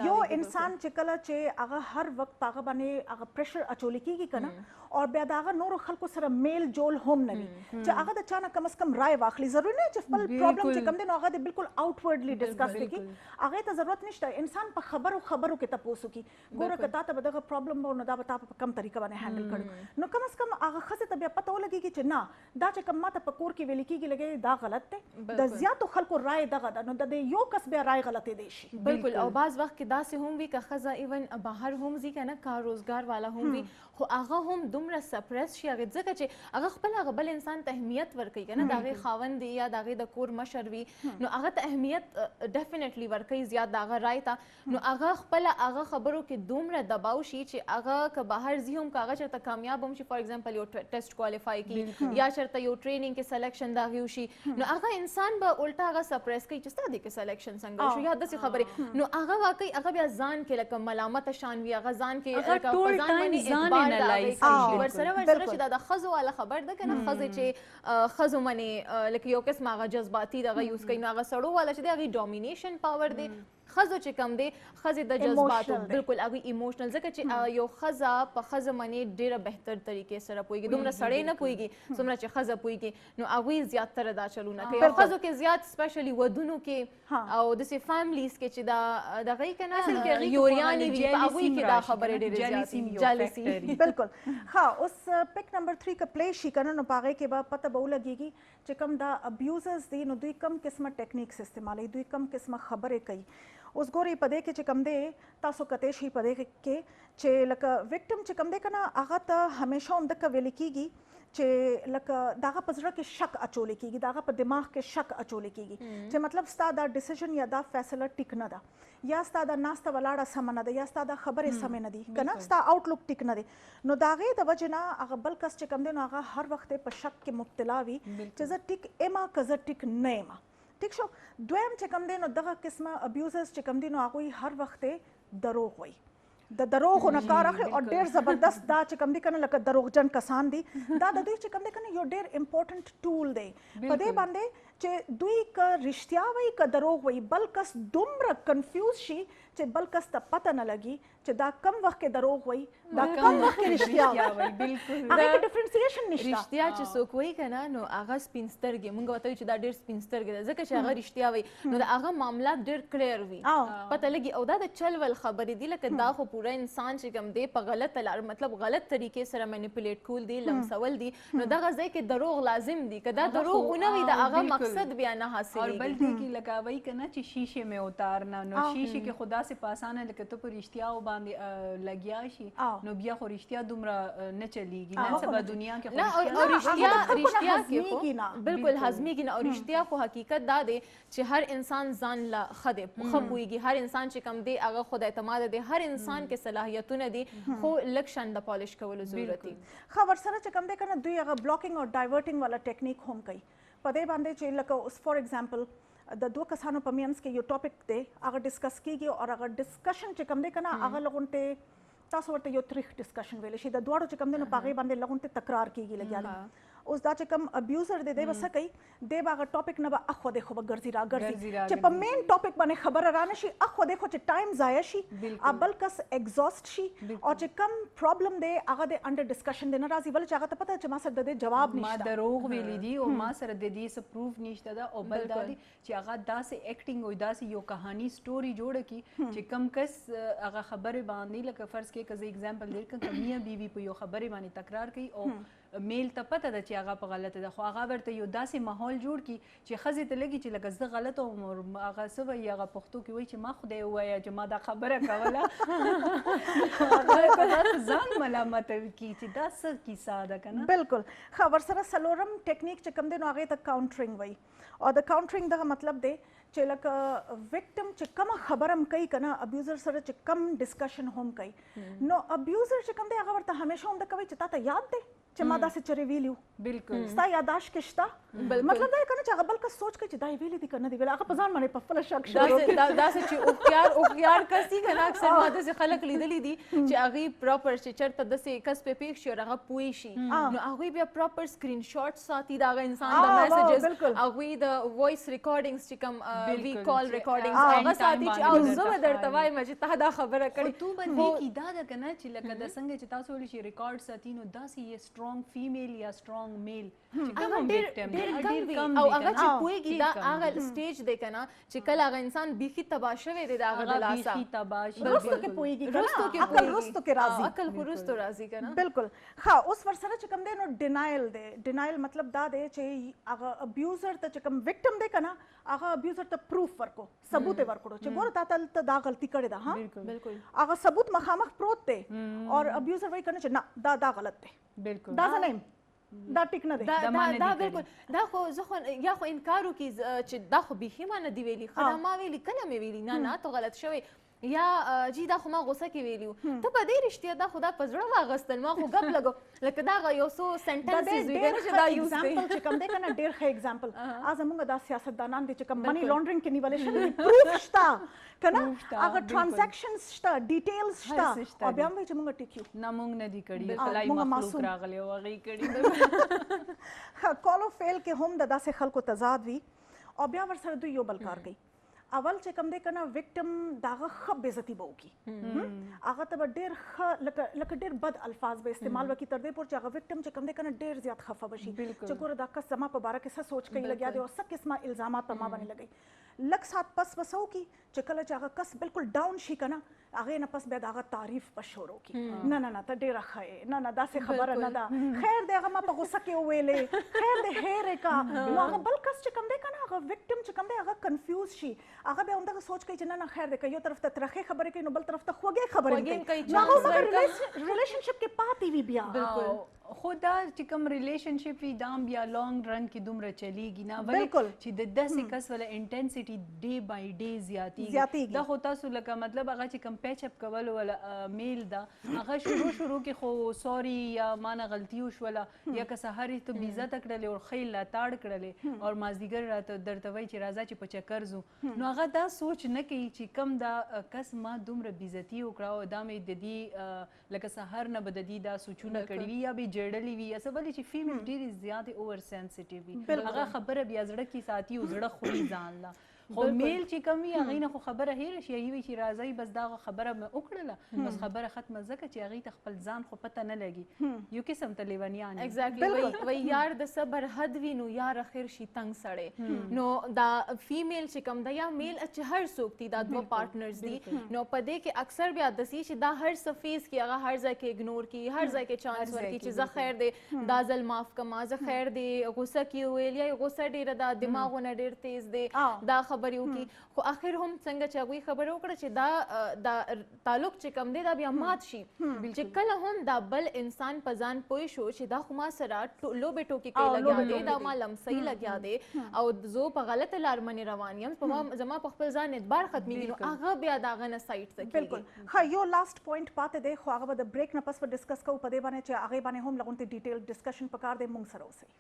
یو انسان چې کله چې هغه هر وخت په هغه باندې هغه پریشر اچولی کېږي کنه او بیا د هغه نورو خلکو سره میل جول هم نه وي چې هغه د چا نه کم از کم رای واخلي ضروري نه چې خپل پرابلم چې کوم دی نو هغه د بالکل آوټورډلی ډسکس وکړي هغې ته ضرورت نشته انسان په خبرو کې تپوس وکړي ګوره که تا ته به دغه پرابلم به نو دا به تا په کم طریقه باندې هینډل کړو نو کم از کم هغه ښځې ته بیا پته ولګېږي چې نه دا چې کوم ما ته په کور کې ویلې کېږي لګي دا غلط دی د زیاتو خلکو رای دغه ده نو د یو کس بیا رای غلطېدی شي بالکل او بعض وخت کې داسې هم وي که ښځه ایون بهر هم ځي که نه کار روزګار والا هم وي خو هغه هم دومره سپرس شي هغې ځکه چې هغه خپل هغه بل انسان ته اهمیت ورکوي که نه د هغې خاوند دی یا د هغې د کور مشر وي نو هغه ته اهمیت ډیفینټلی ورکوي زیات د هغه رای ته نو هغه خپله هغه خبرو کې دومره دباو شي چې هغه که بهر ځي هم که هغه چېرته کامیاب هم شي فار ایگزامپل یو ټیسټ کوالیفای کړي یا چېرته یو ټریننګ کې سلیکشن د هغې وشي نو هغه انسان به الټا هغه سپریس کوي چې ستا دې کې سلیکشن څنګه شو یا داسې خبرې نو هغه واقعي هغه بیا ځان کې لکه ملامته شان وي هغه ځان کې په ځان باندې اعتبار ورسره چې دا د ښځو والا خبر ده که نه ښځې چې ښځو باندې لکه یو قسم هغه جذباتي دغه یوز کوي نو هغه سړو والا چې دی هغې ډومینیشن پاور دی ښځو چې کم دی ښځې د جذباتو بالکل هغوی ایموشنل ځکه چې یو ښځه په ښځه باندې ډېره بهتر طریقې سره پوهېږي دومره سړی نه پوهېږي څومره چې ښځه پوهېږي نو هغوی زیاتره دا چلونه کوي او ښځو کې زیات سپیشلي ودونو کې او داسې فیملیز کې چې دا دغه یې که نه یوریانې وي په هغوی کې دا خبرې ډېرې زیاتې جالسي بالکل ها اوس پک نمبر 3 که پلی شي که نه نو په هغې کې به پته به ولګېږي چې کوم دا ابیوزرز دي نو دوی کم قسمه ټیکنیکس استعمالوي دوی کم قسمه خبرې کوي اوس ګورئ په دې کې چې کوم دی تاسو کتی شئ په دې کې چې لکه وکټم چې کوم دی که نه هغه ته همیشه همدغه ویلې کېږي چې لکه د هغه په زړه کې شک اچولی کېږي د هغه په دماغ کې شک اچولی کېږي چې مطلب ستا دا ډیسیژن یا دا فیصله ټیک نه ده یا ستا دا ناسته ولاړه سمه نه ده یا ستا دا خبرې سمې نه دي که نه ستا آوټلک ټیک نه دی نو د هغې د وجې نه هغه بل کس چې کوم دی نو هغه هر وخت په شک کې مبتلا وي چې زه ټیک اما که زه ټیک نه یم ټیک شو دویم چې کوم دی نو دغه قسمه ابیوزرز چې کوم دی نو هغوی هر وخت دروغ وایي د دروغو نه کار اخلي او ډېر زبردست دا چې کوم دی که نه لکه دروغجن کسان دي دا د دوی چې کوم دی که نه یو ډېر امپورټنټ ټول دی په دې باندې چې دوی که رښتیا وایي که دروغ وایي بل کس دومره کنفیوز شي چې بل کس ته پته نه لګي چې دا کم وخت کې دروغ وایي دا کم وخت کې رښتیا وایي هغې کې ډفرنسیشن نشته رښتیا چې څوک وایي که نه نو هغه سپین سترګې مونږ ورته وایو چې دا ډېر سپین سترګې ده ځکه چې هغه رښتیا وایي نو د هغه معاملات ډېر کلیر وي پته لګي او دا د چل ول خبرې دي لکه دا خو پوره انسان چې کوم دی په غلط لار مطلب غلط طریقې سره مینیپولیټ کول دي لمسول دي نو دغه ځای کې دروغ لازم دي که دا دروغ ونه وي د هغه مقصد بیا نه حاصلېږي اور بل دی کې لکه وایي که نه چې شیشې مې اتارنا نو شیشې کې خو داسې په اسانه لکه ته په رښتیاو باندې لګیا شي نو بیا خو رښتیا دومره نه چلیږي نن سبا دنیا کې نه او رښتیا کې خو بالکل هضمېږي نه او رښتیا خو حقیقت دا دی چې هر انسان ځان له ښه دی ښه پوهېږي هر انسان چې کوم دی هغه خدای اعتماده دی هر انسان کې صلاحیتونه دي خو لږ شان د پالش کولو ضرورت دي ښه ورسره چې کوم دی که نه دوی هغه بلاکینګ او ډایورټینګ والا ټیکنیک هم کوي په دې باندې چې لکه اوس فار ایگزامپل د دوه کسانو په منځ کې یو ټاپک دی هغه ډسکس کېږي او هغه ډسکشن چې کوم دی که نه هغه لغونټې تاسو ورته یو تریخ ډسکشن ویلی شي د دواړو چې کوم دی نو په هغې باندې لغونټې تکرار کېږي لګیا اوس دا چې کوم ابیوزر دی به څه کوي دی به هغه ټاپک نه به اخوا دی خو به ګرځي را ګرځي چې په مین ټاپک باندې خبره را نه شي اخوا دی خو چې ټایم ضایع شي بل کس ایگزاسټ شي او چې کوم پرابلم دی هغه د انډر ډسکشن دی نه راځي ولې چې هغه ته پته چې ما سره د دې جواب نشته ما دروغ ویلي دي او ما سره د دې څه پروف نشته ده او بل دا دی چې هغه داسې ایکټینګ او داسې یو کہانی سټوري جوړه کړي چې کم کس هغه خبرې باندې لکه فرض کې که زه اگزامپل درکړم که میاں بیوي په یو خبرې باندې تکرار کوي او میل ته پته ده چې هغه په غلطه ده خو هغه ورته یو داسې ماحول جوړ کړي چې ښځې ته لګي چې لکه زه غلطه وم او هغه څه وایي هغه پښتو کې وایي چې ما خدای ووایه چې ما دا خبره کوله هغه په داسې ځان ملامته کړي چې دا څه کیسه ده که نه بالکل ښه ورسره څلورم ټیکنیک چې کوم دی نو هغې ته کاونټرینګ وایي او د کاونټرینګ دغه مطلب دی چې لکه وکټم چې کومه خبره هم کوي که نه ابیوزر سره چې کم ډسکشن هم کوي نو ابیوزر چې کوم دی هغه ورته همیشه هم د کوي چې تا ته یاد دی چې ما داسې چرې ویلي وو بالکل ستا یاداشت کې شته مطلب دا یې که نه چې هغه بل کس سوچ کوي چې دا یې ویلي دي که نه دي ویلي هغه په ځان باندې په خپله شک شروع کوي داسې چې اوښیار کس دي که نه اکثر ما داسې خلک لیدلي دي چې هغوی پراپر چې چېرته داسې کس پې پېښ شي او هغه پوه شي نو هغوی بیا پراپر سکرین شاټ ساتي د هغه انسان د میسیجز هغوی د وایس ریکارډینګز چې کوم وی کال ریکارډینګز هغه ساتي چې او زه به درته وایم چې تا دا خبره کړې تو باندې کی دا ده که نه چې لکه د څنګه چې تاسو ویلي چې ریکارډ ساتي نو داسې یې سترونګ فیمیل یا سترونګ میل چې کوم وکټم ډېر کم او هغه چې پوهېږي دا هغه سټیج دی که نه چې کله هغه انسان بیخي تباه شوی دی د هغه د لاسه رستو کې پوهېږي که نه عقل رستو کې راځي عقل خو رستو راځي که نه بالکل ښه اوس ورسره چې کوم دی نو ډینایل دی ډینایل مطلب دا دی چې هغه ابیوزر ته چې کوم وکټم دی که نه هغه ابیوزر ته پروف ورکړو ثبوت یې ورکړو چې ګوره تا ته دا غلطي کړې ده ها بالکل هغه ثبوت مخامخ پروت دی اور ابیوزر وایي که نه چې نه دا غلط دی بالکل دا زه نه یم دا ټیک نه دی دا بالکل دا خو زه خو یا خو انکار وکړي چې دا خو بیخي ما نه دی ویلي ښه دا ما ویلي کله مې ویلي نه ته غلط شوی یا جی دا خو ما غوسه کې ویلي وو ته په دې رښتیا دا خو دا په زړه واغستل ما خو ګپ لګو لکه دا یو څو سنټنسز وي کنه چې دا یوز کوي ایگزامپل چې کوم دی کنه ډېر ښه ایگزامپل زموږ دا سیاستدانان دي چې کوم منی لانډرینګ کې نیولې شوي پروف شته کنه هغه ټرانزیکشنز شته ډیټیلز شته او بیا هم وایي چې موږ ټیک یو نه موږ نه دي کړي خلای مخلوق راغلی او هغې کړي کال اف فیل کې هم د داسې خلکو تضاد وي او بیا ورسره دوی یو بل کار کوي اول چې کوم دی که نه وکټم د هغه ښه بېزتي به وکړي هغه ته به ډېر ښه لکه ډېر بد الفاظ به استعمال وکړي تر دې پورې چې هغه وکټم چې کوم دی که نه ډېر زیات خفه به شي چې ګوره دا کس زما په باره کې څه سوچ کوي لګیا دی او څه قسمه الزامات په ما باندې لګوي لږ ساعت پس به څه وکړي چې کله چې هغه کس بالکل ډاون شي که نه هغې نه پس بیا د هغه تعریف به شروع کړي نه نه نه ته ډېره ښه یې نه نه داسې خبره نه ده خیر دی هغه ما په غوسه کې وویلې خیر دی هیر یې کا نو هغه بل کس چې کوم دی که نه هغه وکټم چې کوم دی هغه کنفیوز شي هغه بیا همدغه سوچ کوي چې نه نه خیر دی که یو طرف ته ترخې خبرې کوي نو بل طرف ته خوږې خبرې کوي نو هغه مګر ریلیشنشپ کې پاتې وي بیا خو دا چې کوم ریلیشنشپ وي دا هم بیا لانګ رن کې دومره چلیږي نه بالکل چې د داسې کس والا انټنسټي ډے بای ډے زیاتېږي دا خو تاسو لکه مطلب هغه چې کوم پیچ اپ کول ولا میل دا هغه شروع کې خو سوري یا ما نه غلطي وشوله یا که سهار یې ته بې عزته کړلې او ښه یې لاټاړ کړلې او مازدیګر راته درته وایي چې راځه چې په چکر ځو نو هغه دا سوچ نه کوي چې کوم دا کس ما دومره بې عزتي وکړه او دا مې د دې لکه سهار نه به د دې دا سوچونه کړي وي یا به جړلې وي یا څه بلې چې فیمیل ډېرې زیاتې اوور سینسټیو وي هغه خبره بیا زړه کې ساتي او زړه خوري ځان له خو میل چې کوم وي هغې نه خو خبره هېره شي هغې وي چې راځئ بس دا خبره مې وکړله بس خبره ختمه ځکه چې هغې ته خپل ځان خو پته نه لګي یو قسم ته لیونیان ایگزیکټلی وایي یار د صبر حد وي نو یار اخر شي تنګ سړی نو دا فیمیل چې کوم ده یا میل چې هر څوک دي دا دوه پارټنرز دي نو په دې کې اکثر بیا داسې چې دا هر څه فیس کړي هغه هر ځای کې اګنور کړي هر ځای کې چانس ورکړي چې زه خیر دی دا ځل معاف کړم زه خیر دی غوسه کې ویل یا غوسه ډېره ده دماغونه ډېر تیز دی دا خبرې وکړي خو اخر هم څنګه چې هغوی خبره وکړه چې دا تعلق چې کوم دی دا بیا مات شي چې کله هم دا بل انسان په ځان پوه شو چې دا خو ما سره لوبې ټوکې کوي لګیا دی دا ما لمسۍ لګیا دی او زه په غلطه لار باندې روان یم زما په خپل ځان اعتبار ختمېږي نو هغه بیا د هغه نه سایډ ته کېږي بالکل ښه یو لاست پوینټ پاتې دی خو هغه به د بریک نه پس به ډسکس کوو په دې باندې چې هغې باندې هم لغونتې ډیټیل ډسکشن پکار دی موږ سره اوسئ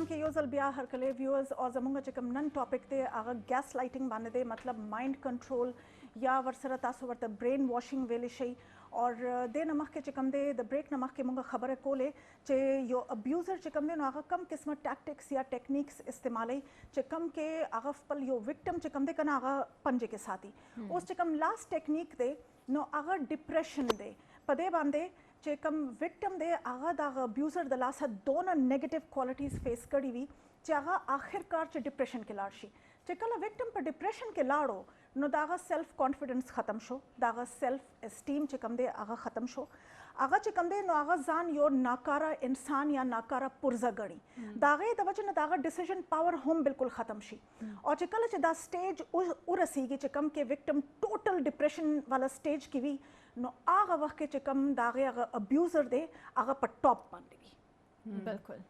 پروګرام کې یو ځل بیا هرکلی ویورز او زموږ چې کوم نن ټاپک دی هغه ګیس لایټینګ باندې دی مطلب مایند کنټرول یا ورسره تاسو ورته برین واشنګ ویلی شئ اور د نه مخکې چې کوم دی د بریک نه مخکې موږ خبره کولې چې یو ابیوزر چې کوم دی نو هغه کم قسمه ټیکټکس یا ټیکنیکس استعمالوي چې کم کې هغه خپل یو وکټم چې کوم دی کنه هغه پنجې کې ساتي اوس چې کوم لاست ټیکنیک دی نو هغه ډیپریشن دی په دې باندې چې کوم وکټم دی هغه د ابیوزر د لاسه دونه نیگیټیو کوالټیز فیس کړي وي چې هغه آخرکار چې ډیپریشن کې لاړ شي چې کله وکټم په ډیپریشن کې لاړو نو داغه سیلف کانفیډنس ختم شو داغه سیلف اسټیم چې کوم دی هغه ختم شو هغه چې کوم دی نو هغه ځان یو ناکاره انسان یا ناکاره پرزه ګڼي داغه د وجه نه داغه ډیسیژن پاور هم بالکل ختم شي او چې کله چې دا سټیج ورسیږي چې کوم کې وکټم ټوټل ډیپریشن والا سټیج کې وي نو هغه وخت کې چې کوم داغه هغه ابیوزر دی هغه په ټاپ باندې وي بالکل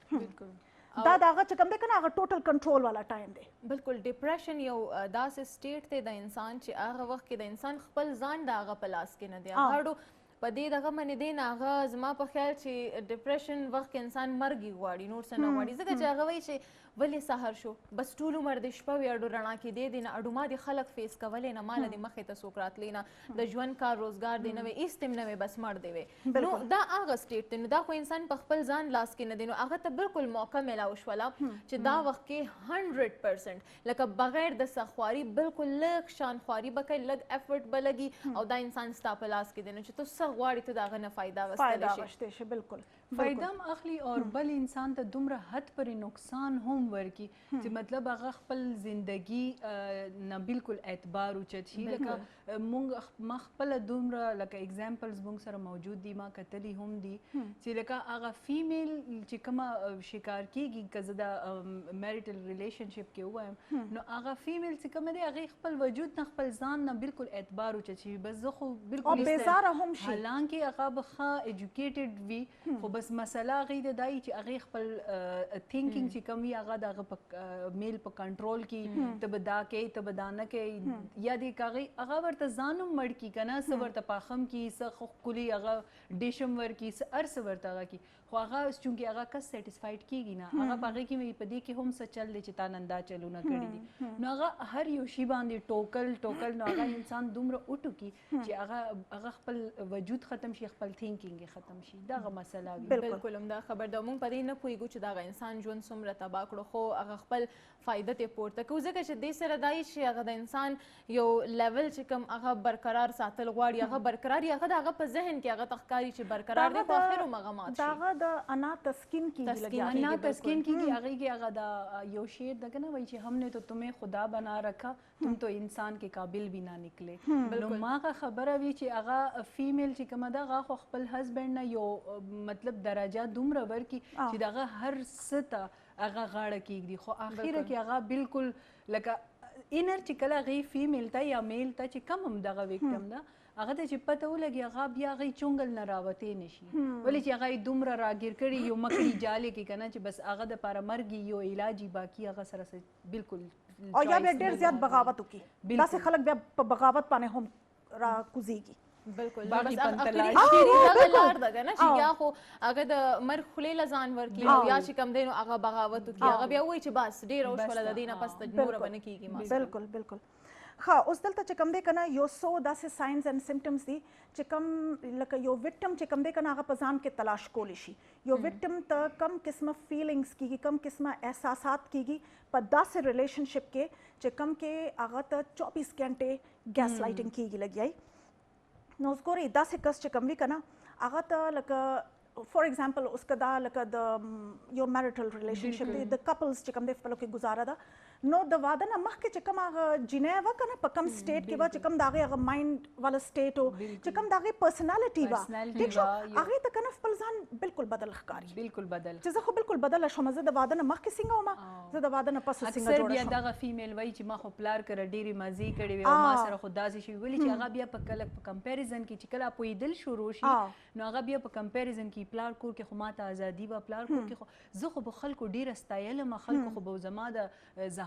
دا داغه چې کوم دی کنه هغه ټوټل کنټرول والا ټایم دی بالکل ډیپریشن یو داسې سټیټ دی د انسان چې هغه وخت کې د انسان خپل ځان د هغه په لاس کې نه دی هغه په دې دغه باندې دی نه هغه زما په خیال چې ډیپریشن وخت کې انسان مرګ غواړي نور څه نه غواړي ځکه چې هغه وایي چې ولې سحر شو بس ټول عمر د شپه وي اډو رڼا کې دی نه اډو ما د خلک فیس کولې نه مال د مخې ته څوک راتلی نه د ژوند کار روزګار دی نه وي ایستم نه وي بس مړ دی وي نو دا هغه سټیټ دی نو دا خو انسان په خپل ځان لاس کې نه دی نو هغه ته بالکل موقع میلاو شوله چې دا وخت کې 100% لکه بغیر د سخواري بالکل لږ شان خواري به کوي لږ افورټ به لګي او دا انسان ستا په لاس کې دی نو چې ته څه غواړې ته د هغه نه فایده واخیستلی شي بالکل فایده هم اخلي او بل انسان ته دومره حد پرې نقصان هم ورکي چې مطلب هغه خپل زندگی نه بالکل اعتبار اوچت شي لکه مونږ ما خپل دومره لکه اگزامپلز مونږ سره موجود دي ما کتلی هم دي چې لکه هغه فیمیل چې کومه شکار کیږي که زه د میریټل ریلیشنشپ کې وایم نو هغه فیمیل چې کومه دی هغې خپل وجود نه خپل ځان نه بالکل اعتبار اوچت شي بس زه خو بالکل بیزاره هم شي حالانکه هغه به ښه ایجوکیټډ وي خو بس مسله هغې د دای چې هغې خپل تھینکینګ چې کوم وي هغه د هغه په میل په کنټرول کې ته به دا کوي ته به دا نه کوي یا دې هغه ورته ځان هم مړ کي که نه څه ورته پاخم کي څه ښکلي هغه ډیش هم ورکي څه هر څه ورته هغه کي خو هغه چونکې هغه کس سیټسفاید کیږي نه هغه په هغې کې په دې کې هم څه چل دی چې تا نن دا چلونه کړي دي نو هغه هر یو شي باندې ټوکل نو هغه انسان دومره وټوکي چې هغه خپل وجود ختم شي خپل تھینکینګ ختم شي دغه مسله وي بالکل همدا خبر ده موږ په دې نه پوهېږو چې دغه انسان ژوند څومره تباه کړو خو هغه خپل فایده ترې پورته کوو ځکه چې دې سره دا چې هغه د انسان یو لیول چې کوم هغه برقرار ساتل غواړي هغه برقرار هغه د هغه په ذهن کې هغه ته ښکاري چې برقرار دی خو اخر هم هغه مات شي دغه د انا تسکین کیږي انا تسکین کیږي هغې کې هغه دا یو شعر ده که نه وایي چې ہم نے تو تمہیں خدا بنا رکھا تم تو انسان کے قابل بھی نہ نکلے نو ما هغه خبره وي چې هغه فیمیل چې کومه ده هغه خو خپل هسبینډ نه یو مطلب درجه دومره ورکي چې دغه هر څه ته هغه غاړه کیږدي خو اخره کې هغه بالکل لکه انر چې کله هغې فیمیل ته یا میل ته چې کم هم دغه وکټم ده هغه ته چې پته ولګي هغه بیا هغې چونګل نه راوتې نه شي ولې چې هغه یې دومره راګیر کړي یو مکړي جالې کې که نه چې بس هغه دپاره مرګ یو علاج باقي هغه سره بالکل او یا بیا ډېر زیات بغاوت وکړي داسې خلک بیا په بغاوت باندې هم راکوزېږي بالکل باقي بس پنتلاشي هغه لار ده که نه چې یا خو هغه د مرګ خولې له ځان ورکړي او یا چې کوم دی نو هغه بغاوت وکړي هغه بیا وایي چې بس ډېره وشوله د دې نه پس ته نوره به نه کېږي ما بالکل بالکل ښه اوس دلته چې کوم دی که نه یو څو داسې ساینز اینډ سمټمز دي چې کوم لکه یو وکټم چې کوم دی که نه هغه په ځان کې تلاش کولی شي یو وکټم ته کم قسمه فیلینګز کېږي کم قسمه احساسات کېږي په داسې ریلیشنشپ کې چې کم کې هغه ته 24 घंटे ګیس لایټینګ کېږي لګیایي نو اوس ګورئ داسې کس چې کوم وي که نه هغه ته لکه فار ایگزامپل اوس که دا لکه د یو میریټل ریلیشنشپ دی د کپلز چې کوم دی خپلو کې ګزاره ده نو د واده نه مخکې چې کوم هغه جینۍ وه که نه په کم سټیټ کې وه چې کوم د هغې هغه مایند والا سټیټ و چې کوم د هغې پرسنالټي وه ټیک شو هغې ته که نه خپل ځان بالکل بدل ښکاري بالکل بدل چې زه خو بالکل بدله شوم زه د واده نه مخکې څنګه وم زه د واده نه پس څنګه اکثر جوړه بیا شوم دغه فیمیل وایي چې ما خو پلار کره ډېرې مزې کړې وې او ما سره خو داسې شوي ولې چې هغه بیا په کله په کمپیریزن کې چې کله پوهېدل شروع شي نو هغه بیا په کمپیریزن کې پلار کور کې خو ما ته ازادي وه پلار کور کې خو زه خو به خلکو ډېره ستایلم خلکو خو به زما د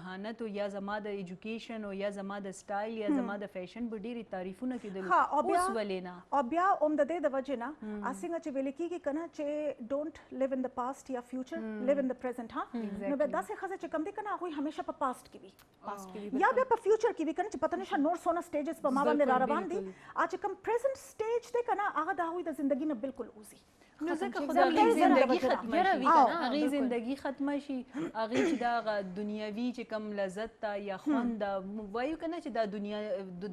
ذهانت او یا زما د ایجوکیشن او یا زما د سټایل یا زما د فیشن به ډېرې تعریفونه کېدل اوس ولې نه او بیا د دې د وجې نه اسنګ چې ویل کېږي کنه چې ډونټ لیو ان د پاست یا فیوچر لیو ان د پریزنت ها نو به داسې خزه چې کم دي کنه هغه همیشه په پاست کې وي یا بیا په فیوچر کې وي کنه چې پته نشه نور سونه سټیجز په ما باندې را روان دي چې کم پریزنت سټیج ته کنه هغه د هغوی د ژوندۍ نه بالکل اوزي نو ځکه خو د زندگی ختمه شي هغه زندگی ختمه شي هغه چې دا دنیوي چې کم لذت تا یا خوند وایو کنه چې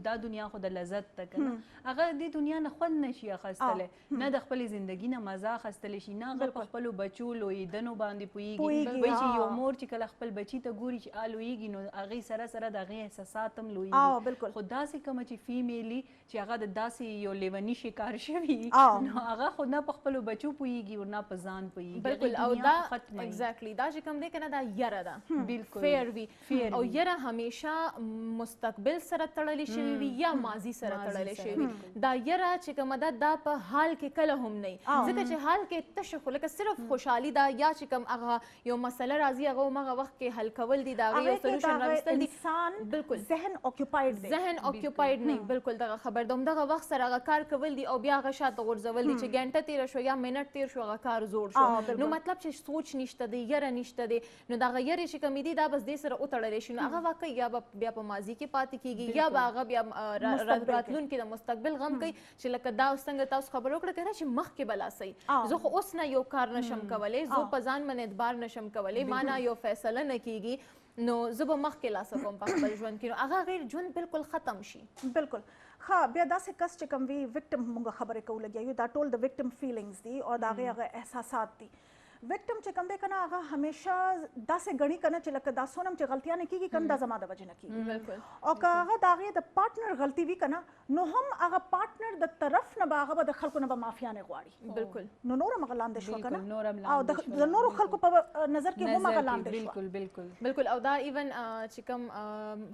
دا دنیا خو د لذت تا کنه هغه د دنیا نه خوند نشي اخیستلی نه د خپل زندگی نه مزه اخیستلی شي نه هغه په خپلو بچو لویدنو باندې پوهیږي وایي چې یو مور چې کله خپل بچي ته ګوري چې لویږي نو هغې سره سره د هغې احساسات هم لویږي خو داسې کومه چې فیمیلي چې هغه د داسې یو لیوني شکار شوي نو هغه خو نه په خپلو بچو پوهیږي او نه په ځان پوهیږي بالکل او دا ایگزیکټلی دا چې کوم دی کنه دا یره ده بالکل فیر وي او یره همیشه مستقبل سره تړلې شوی وي یا ماضي سره تړلې شوی وي دا یره چې کوم دا په حال کې کله هم نه ځکه چې حال کې تش خو لکه صرف خوشحالي دا یا چې کوم هغه یو مسله راځي هغه مغه وخت کې حل کول دي دا یو سولوشن راوستل دي انسان بالکل ذهن اوکیپاید دی ذهن اوکیپاید نه بالکل دغه خبر دوم دغه وخت سره هغه کار کول دي او بیا هغه شاته غورځول دي چې ګنټه تیر شو یا منټ تیر شو هغه کار زور شو نو مطلب چې سوچ نشته دی یره نشته دی نو دا غیر شي کمی دی دا بس دې سره اوتړل شي نو هغه واقعي یا بیا په ماضي کې پاتې کیږي یا هغه بیا راتلون کې د مستقبل غم کوي چې لکه دا څنګه تاسو خبر وکړه کنه چې مخ کې بلا سي زه خو اوس نه یو کار نشم کولای زه په ځان باندې اعتبار نشم کولای معنا یو فیصله نه کیږي نو زه به مخ کې لاس کوم په خپل ژوند کې نو هغه غیر ژوند بالکل ختم شي بالکل ها بیا داسې کس چې کوم وی وکټم موږ خبرې کوو لګیا یو دا ټول د وکټم فیلینګز دي او دا هغه احساسات دي وکټم چې کوم دی کنه هغه همیشه داسې غړي کنه چې لکه دا سونم چې غلطیاں نه کیږي کنه دا زما د وجه نه کیږي بالکل او که هغه د هغې د پارټنر غلطي وي کنه نو هم هغه پارټنر د طرف نه به هغه به د خلکو نه به معافیا نه غواړي بالکل نو نور هم هغه لاندې شوه کنه او د نورو خلکو په نظر کې هم هغه لاندې شوه بالکل بالکل بالکل او دا ایون چې کوم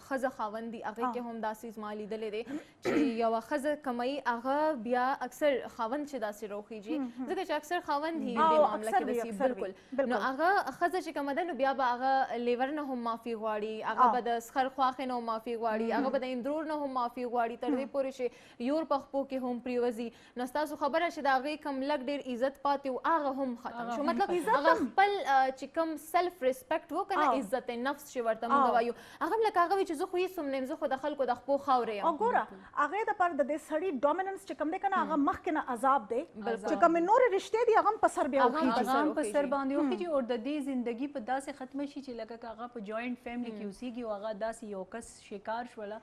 ښځه خاوند دي هغې کې هم داسې زما لیدلی دی چې یوه ښځه کموي هغه بیا اکثر خاوند چې داسې روخیږي ځکه چې اکثر خاوند هي دې معامله کې داسې بالکل نو هغه ښځه چې کومه ده نو بیا به هغه لیور نه هم معافي غواړي هغه به د سخر خواښې نه هم معافي غواړي هغه به د اندرور نه هم معافي غواړي تر دې پورې چې یور په خپو کې هم پریوځي نو ستاسو خبره چې د هغې کم لږ ډېر عزت پاتې و هغه هم ختم شو مطلب هغه خپل چې کوم سلف ریسپیکټ و که نه عزت نفس چې ورته موږ وایو هغه هم لکه هغه وي چې زه خو هېڅ هم نه یم زه خو د خلکو د خپو خاورې یم او ګوره هغې دپاره د دې سړي ډومیننس چې کوم دی که نه هغه مخکې نه عذاب دی چې کومې نورې رشتې دي هغه هم په سر بیا هغه په سر باندې وخیږي او د دې زندگی په داسې ختمه شي چې لکه هغه په جوائنټ فیملی کې اوسېږي او هغه داسې یو کس شکار شوله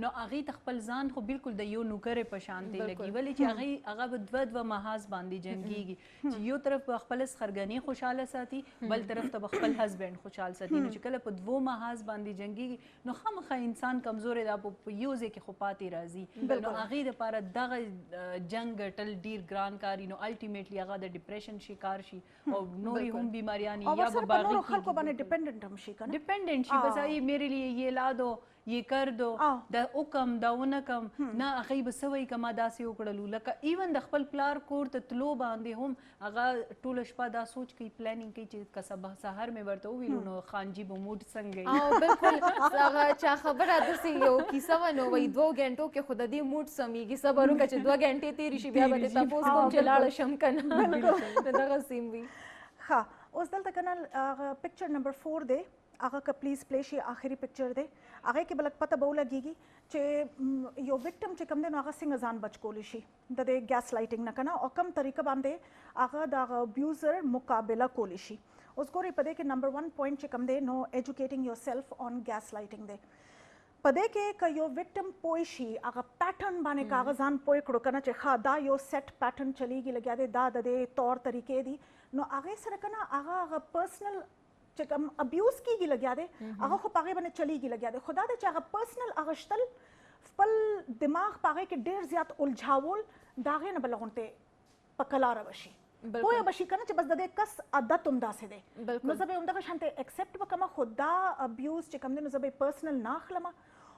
نو هغې ته خپل ځان خو بالکل د یو نوکرې په شانتې لګي ولې چې هغه به دوه محاذ باندې جنګېږي چې یو طرف به خپل سخرګنۍ خوشحاله ساتي بل طرف ته به خپل هسبینډ خوشحال ساتي نو چې کله په دوو محاذ باندې جنګېږي نو خامخا انسان کمزوری دا په یو ځای کې خو پاتې راځي نو هغې دپاره دغه جنګ ګټل ډېر ګران کار نو الټیمیټلی هغه د ډپریشن شکار شي او نورې هم بیماریانې یا به باغی نورو خلکو باندې ډیپینډنټ هم شي کنه ډیپینډنٹ شي بس ای میرے لیے یہ لا دو یہ کر دو دا وکم دا ونکم نه هغه به سوي کما داسې وکړلو لکه ایون د خپل پلار کور ته تلو باندې هم هغه ټوله شپه دا سوچ کوي پلانینګ کوي چې که سبا سهار مې ورته وویلو نو خانجي به موډ څنګه او بالکل هغه چا خبره داسې یو کیسه وه نو وایي 2 غنټو کې خو د دې موډ سمیږي صبر وکړه چې 2 غنټې تېرې شي بیا به دې تپوس کوم چې لاړه شم که نه نو دغه سیم وي ها اوس دلته کنه هغه پکچر نمبر 4 دی هغه که پلیز پلی شي آخري پکچر دی هغې کې به لږ پته به ولګېږي چې یو وکټم چې کوم دی نو هغه څنګه ځان بچ کولی شي د دې ګیس لایټینګ نه که نه او کم طریقه باندې هغه د هغه ابیوزر مقابله کولی شي اوس ګورئ په دې کې نمبر 1 پوینټ چې کوم دی نو ایجوکیټینګ یور سیلف آن ګیس لایټینګ دی په دې کې که یو وکټم پوه شي هغه پیټرن باندې که هغه ځان پوه کړو که نه چې ښه دا یو سیټ پیټرن چلیږي لګیا دی دا د دې طور طریقې دي نو هغې سره که نه هغه پرسنل چې کوم ابیوز کېږي لګیا دی هغه خو په هغې باندې چلیږي لګیا دی خو دا دی چې هغه پرسنل اغوښتل خپل دماغ په هغې کې ډېر زیات الجھاول د هغې نه به لغونتې په کلاره به شي پوه به شي که نه چې بس د دې کس عادت هم داسې دی نو زه به یې همدغه شانتې اکسپټ به کړمه خو دا ابیوز چې کوم دی نو زه به یې پرسنل نه اخلمه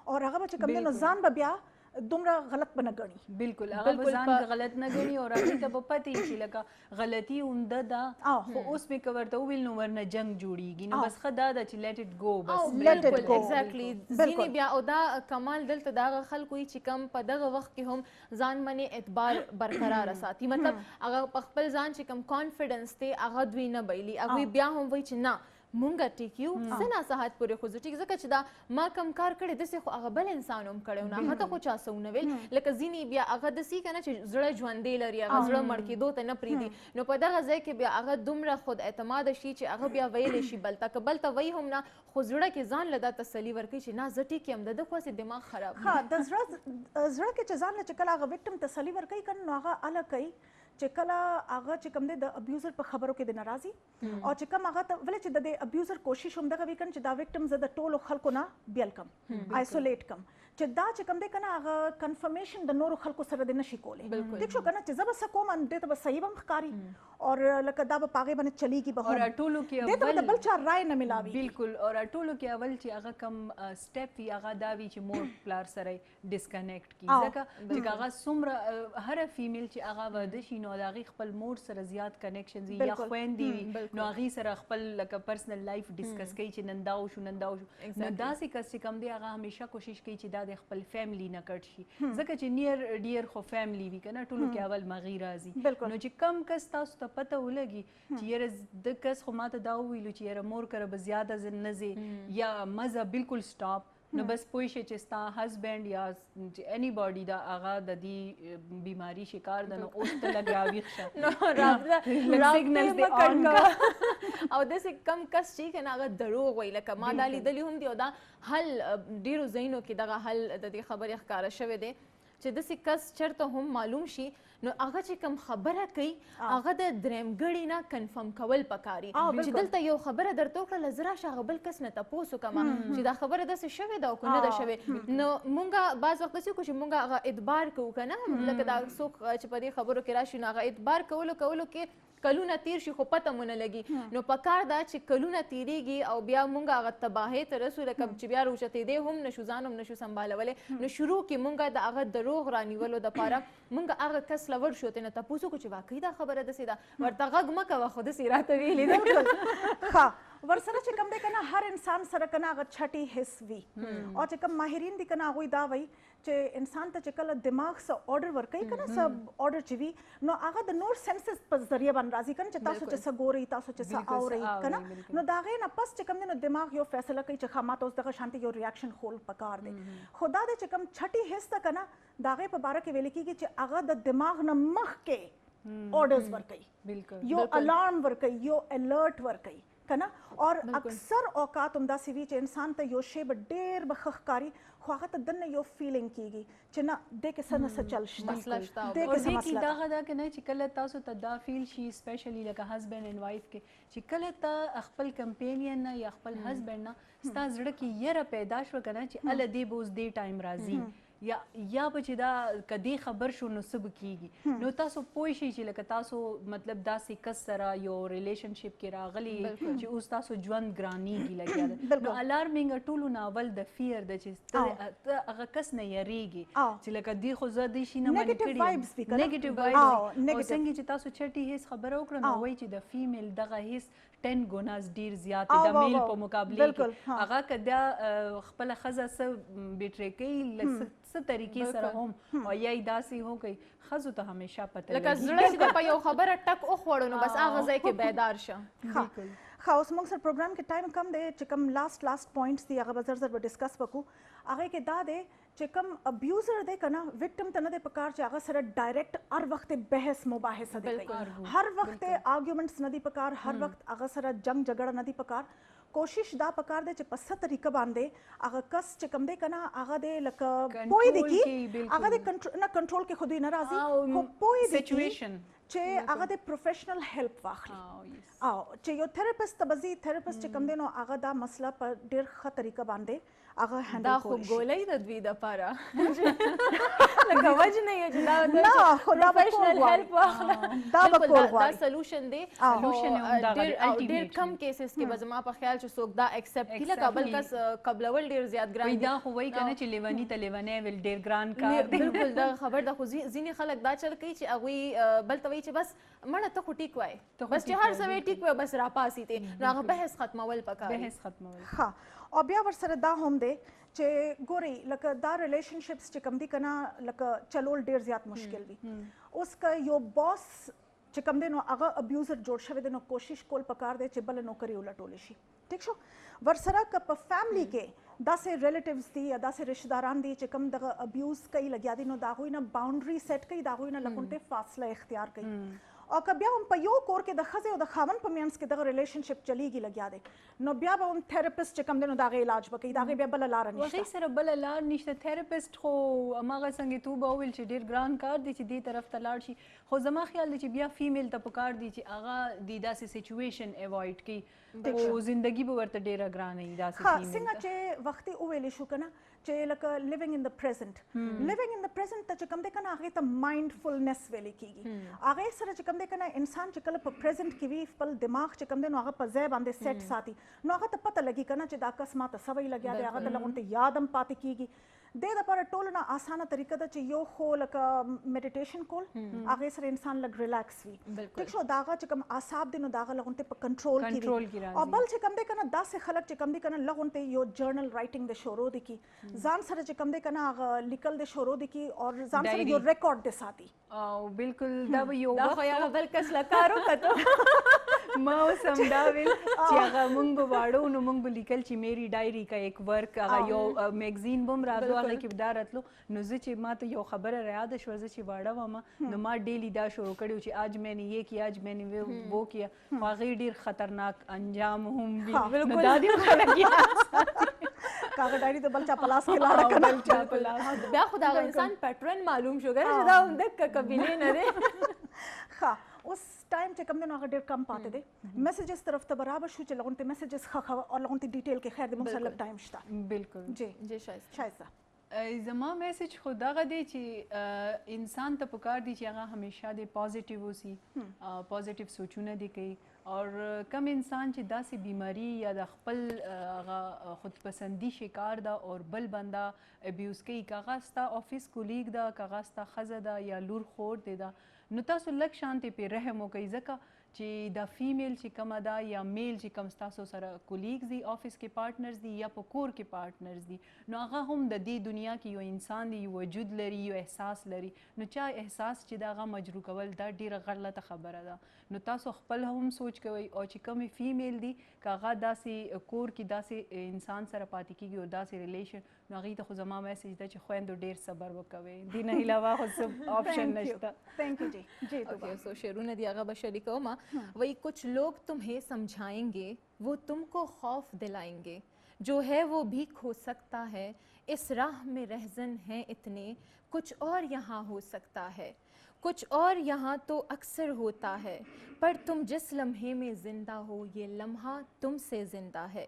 او هغه به چې کوم دی نو ځان به بیا دومره غلط بنه غني بالکل هغه ځان غلط نه غني او هغه ته په پتی چې لکه غلطي اونده دا خو اوس به کورته ویل نو ورنه جنگ جوړیږي نو بس خدا دا چې لیټ اټ گو بس بالکل ایگزیکټلی ځینې بیا او دا کمال دلته دا خلکو چې کم په دغه وخت کې هم ځان باندې اعتبار برقرار ساتي مطلب هغه په خپل ځان چې کم کانفیډنس ته هغه دوی نه بایلي هغه بیا هم وایي چې نه مونږه ټیکیو سنا صحت پورې خو ټیک ځکه چې دا ما کم کار کړی دسې خو هغه بل انسان هم کړی نه هغه ته خو چا څه ونه ویل لکه ځینې بیا هغه داسې که نه چې زړه ژوندی لري هغه زړه مړ کېدو ته نه پرېږدي نو په دغه ځای کې بیا هغه دومره خود اعتماده شي چې هغه بیا ویلی شي بل ته که بل ته وایي هم نه خو زړه کې ځان له دا تسلي ورکوي چې نه زه ټیک یم د ده خو هسې دماغ خراب ها د زړه کې چې ځان له چې کله هغه وکټم تسلي ورکوي که نو هغه اله کوي چې کله هغه چې کوم دی د ابیوزر په خبرو کې د ناراضي او چې کوم هغه ته ولې چې د ابیوزر کوشش هم دغه وکړي چې دا وکټم زه د ټولو خلکو نه بیل کم آیسولیټ کم چې دا چې کوم دی کنه هغه کنفرمیشن د نورو خلکو سره د نشي کولی دیک شو کنه چې زه به څه کوم دې ته به صحیح به ښکاري او لکه دا به پاغې باندې چلیږي به اور ټولو کې دې ته د بل چا رائے نه ملاوي بالکل اور ټولو کې اول چې هغه کم سټپ وي هغه دا وي چې مور پلار سره ډیسکنیکټ کی ځکه چې هغه څومره هر فیمیل چې هغه واده شي نو هغه خپل مور سره زیات کنیکشن وي یا خويندې وي نو هغه سره خپل لکه پرسنل لایف ډیسکس کوي چې نن دا شو نو داسې کس چې کم دی هغه همیشه کوشش کوي چې دا د خپل فیملی نه کټ شي ځکه چې نیر ډیر خو فیملی وي کنه ټولو کې اول مغیر راځي نو چې کم کس تاسو ته پته ولګي چې یاره د کس خو ماته دا ویلو چې یاره مور کره به زیاده ځن نه ځي یا مزه بالکل سټاپ نو بس پوه شي چې ستا هسبینډ یا اني باډي دا هغه د دې بیماری شکار ده نو اوس ته لګاوي ښه نو سیګنلز دی اون او داسې کم کس چې کنه هغه دروغ وایي لکه ما دا لیدلی هم دی او دا حل ډیرو ځایونو کې دغه حل د دې خبرې ښکاره شوی دی چې داسې کس چېرته هم معلوم شي نو هغه چې کوم خبره کوي هغه د درېمګړي نه کنفرم کول پکاري چې دلته یو خبره درته وکړله زه راشه هغه بل کس نه تپوس وکړم چې دا خبره داسې شوې ده او که نه ده شوې نو مونږ بعض وخت داسې وکړو چې مونږ هغه اعتبار کوو که نه لکه دا څوک چې په دې خبرو کې راشي نو هغه اعتبار کولو کې کلونه تیر شي خو پته مو نه لګي نو پکار دا چې کلونه تیریږي او بیا مونږ هغه تباهۍ ته رسو لکه چې بیا راوچتېدی هم نشو ځان هم نشو سنبالولی نو شروع کې مونږ د هغه دروغ رانیولو دپاره مونږ هغه کس له ور شو ترې نه تپوس وکړو چې واقعي دا خبره داسې ده ورته غږ مه کوه خو داسې راته ویلې ده ښه ورسره چې کوم دی که نه هر انسان سره که نه هغه چټي حس وي او چې کوم ماهرین دي که نه هغوی دا وایي چې انسان ته چې کله دماغ څه اورډر ورکوي که نه څه اورډر چې وي نو هغه د نور سینسز په ذریعه باندې راځي که نه چې تاسو چې څه ګورئ تاسو چې څه اورئ که نه نو د هغې نه پس چې کوم دی نو دماغ یو فیصله کوي چې ښه ما ته اوس دغه شانتې یو ریاکشن خول پکار دی خو دا دی چې کوم چټي حس ده که نه د هغې په باره کې ویل کېږي چې هغه د دماغ نه مخکې اورډرز ورکوي یو الارم ورکوي یو الرټ ورکوي کنه اور اکثر اوقات هم داسې وي چې انسان ته یو شی به ډېر به ښه ښکاري خو هغه ته دننه یو فیلینګ کیږي چې نه دې کې څه نه څه چل شته دې کې دغه دا که نه چې کله تاسو ته دا فیل شي سپیشلی لکه هسبینډ اینډ وایف کې چې کله ته خپل کمپینین نه یا خپل هسبینډ نه ستا زړه کې یره پیدا شوه که نه چې اله دې به اوس دې ټایم راځي یا به چې دا کدی خبر شو نو څه به کیږي نو تاسو پوه شئ چې لکه تاسو مطلب داسې کس سره یو ریلیشنشپ کې راغلی چې اوس تاسو ژوند ګرانیږي لګیا ده نو الارمینګ ټولو نه اول د فیر ده چې ته هغه کس نه یریږي چې لکه دی خو زه دې شي نه منې کړي نیګیټیو وایبس او څنګه چې تاسو چټي هیڅ خبره وکړه نو وایي چې د فیمیل دغه هیڅ 10 ګوناز ډیر زیات د میل په مقابله کې هغه کدا خپل خزه څه بیټری کوي څه طریقې سره هم او یا داسې هو کوي خزو ته همیشه پته لکه زړه چې په یو خبره ټک اوخوړو نو بس هغه ځای کې بیدار شه ښه اوس موږ سره پروګرام کې ټایم کم دی چې کوم لاست پوینټس دي هغه به زر به ډسکس وکړو هغې کې دا دی چې کوم ابیوزر دی که نه وکټم ته نه دی پکار چې هغه سره ډایرکټ هر وخت بحث مباحثه دی کوي هر وخت آرګیومنټس نه دی پکار هر وخت هغه سره جنگ جګړه نه دی پکار کوشش دا پکار دی چې په څه طریقه باندې هغه کس چې کوم دی که نه هغه دی لکه پوه دی کی هغه د کنټرول کې خو دوی نه راځي خو پوه دی چې هغه د پروفیشنل هیلپ واخلي او چې یو تھراپیسټ ته به ځي تھراپیسټ چې کوم دی نو هغه دا مسله په ډېر ښه طریقه باندې هغه دا هندل خو کول شي. ګولۍ د دوی دپاره لکه وجه نه یې چې دا نه، خو دا به کول پروفیشنل غواړي. هیلپ واخله. دا به بالکل کول دا غواړي. سلوشن دی. Solution یې هم دغه دی، ډېر ultimately. کم کیسز کې به زما په خیال چې څوک دا اکسپټ کړي لکه بل کس قبلول ډېر زیات ګران وایي دي. دا خو وایي که نه چې لیوني ته لیونی ویل ډېر ګران کار دی. بالکل دا خبر ده، خو ځینې خلک دا چل کوي چې هغوی بل ته وایي چې بس مړه ته خو ټیک وایې، بس چې هر څه وایې ټیک وایې، بس راپاسې ته نو هغه بحث ختمول پکار دي. بحث ختمول. ها او بیا ورسره دا هم دی چې ګوري لکه دا ریلیشنشپس چې کوم دي کنه لکه چلول ډیر زیات مشکل وي. اوس که یو باس چې کوم دی نو هغه ابیوزر جوړ شوی دی نو کوشش کول پکار دی چې بل نوکری ولټول شي. ټیک شو. ورسره که په فیملی کې داسې ریلیټیوز دي یا داسې رشتہ داران دي چې کوم دغه ابیوز کوي لګیا دي نو د هغوی نه باونډري سیټ کوي، د هغوی نه لکونټې فاصله اختیار کوي. او که بیا هم په یو کور کې د ښځې او د خاوند په منځ کې دغه ریلیشنشپ چلیږي لګیا دی نو بیا به هم تھراپسټ چې کوم دی نو د هغې علاج به کوي، د هغې بیا بله لاره هغې نشته. سره بله لار نشته. تھراپسټ خو هماغه څنګه تو به وویل چې ډېر ګران کار دی چې دې طرف ته لاړ شي، خو زما خیال دی چې بیا فیمیل ته پکار دی چې هغه د داسې سچویشن اوایډ کړي، خو زندګي به ورته ډېره ګرانه وي داسې ها فیمیل څنګه ته. چې وختي وویلی شو که نه چې لکه لیوینګ ان د پریزنټ، لیوینګ ان د پریزنټ ته چې کوم دی که نه هغې ته مایندفولنس ویلی کېږي. هغې سره چې کوم دی که نه انسان چې کله په پریزنټ کې وي خپل دماغ چې کوم دی نو هغه په ځای باندې سیټ ساتي نو هغه ته پته لګي که نه چې دا کس ماته سوی لګیا دی، هغه ته لغونټې یاد هم پاتې کېږي. دې دپاره ټولو نه اسانه طریقه ده چې یو خو لکه میډیټیشن کول، هغې سره انسان لږ ریلیکس وي. ټیک شو. د هغه چې کوم اعصاب دي نو د هغه لغونټې په کنټرول کې وي. او بل چې کوم دی که نه داسې خلک چې کوم دی که نه لغونټې یو جرنل رایټینګ د شروع دي کي، ځان سره چې کوم دی که نه هغه لیکل د شروع دي کي او ځان سره یو ریکارډ دی ساتي. او بالکل دا به یو دا خو هغه بل کس له کار وکړو. ما اوس هم دا ویل چې هغه مونږ به واړو نو مونږ به لیکل چې میری ډایري کا ایک ورک، هغه یو میګزین به هم راتلو، هغه کې به دا راتلو. نو زه چې ما ته یو خبره یاده شوه، زه چې واړه وم نو ما ډیلی دا شروع کړی چې آج میں نے یہ کیا، آج میں نے وہ کیا، خو هغې ډېر خطرناک انجام هم وي. نو دا دې خلک یاد ساتي. کاغه ډایري د بل چا په لاس کې لاړه که نه. بل چا په لاس. بیا خو د هغه انسان پیټرن معلوم شو که نه چې دا هم دقه قبیلې نه دی. ښه اوس ټایم چې کوم دی نو هغه ډېر کم پاتې دی. میسیجز طرف ته برابر شو چې لغونټې میسیجز ښه او لغونټې ډیټیل کې خیر د موږ سره لږ ټایم شته. بالکل. جی شایسته. زما میسج خو دغه دی چې انسان ته پکار دی چې هغه همیشه د پازیټیو اوسي، پازیټیو سوچونه دی کوي. اور کم انسان چې داسې بیماری یا د خپل هغه خودپسندي شکار ده او بل بنده ابیوز کوي، که هغه ستا آفیس کولیګ ده، که هغه ستا ښځه ده یا لور خور دی ده، نو تاسو لږ شانتې پرې رحم وکړئ، ځکه چې دا فیمیل چې کومه ده یا میل چې کوم ستاسو سره کولیګز دي، آفیس کې پارټنرز دي یا په کور کې پارټنرز دي، نو هغه هم د دې دنیا کې یو انسان دی، یو وجود لري، یو احساس لري. نو چا احساس چې د هغه مجروح کول دا ډیره غلطه خبره ده. نو تاسو خپل هم سوچ کوئ او چې کومې فیمیل دي که هغه داسې کور کې داسې انسان سره پاتې کېږي او داسې ریلیشن، نو هغې ته خو زما میسج ده چې خویندو ډېر صبر وکوئ، دې نه علاوه خو څه آپشن نشته. थैंक यू जी जी ओके सो शेरून दी आगा बशरी कौमा वही कुछ लोग तुम्हें समझाएंगे, वो तुमको खौफ दिलाएंगे, जो है वो भी खो सकता है, इस राह में रहजन हैं इतने, कुछ और यहाँ हो सकता है, कुछ और यहाँ तो अक्सर होता है, पर तुम जिस लम्हे में ज़िंदा हो ये लम्हा तुमसे ज़िंदा है,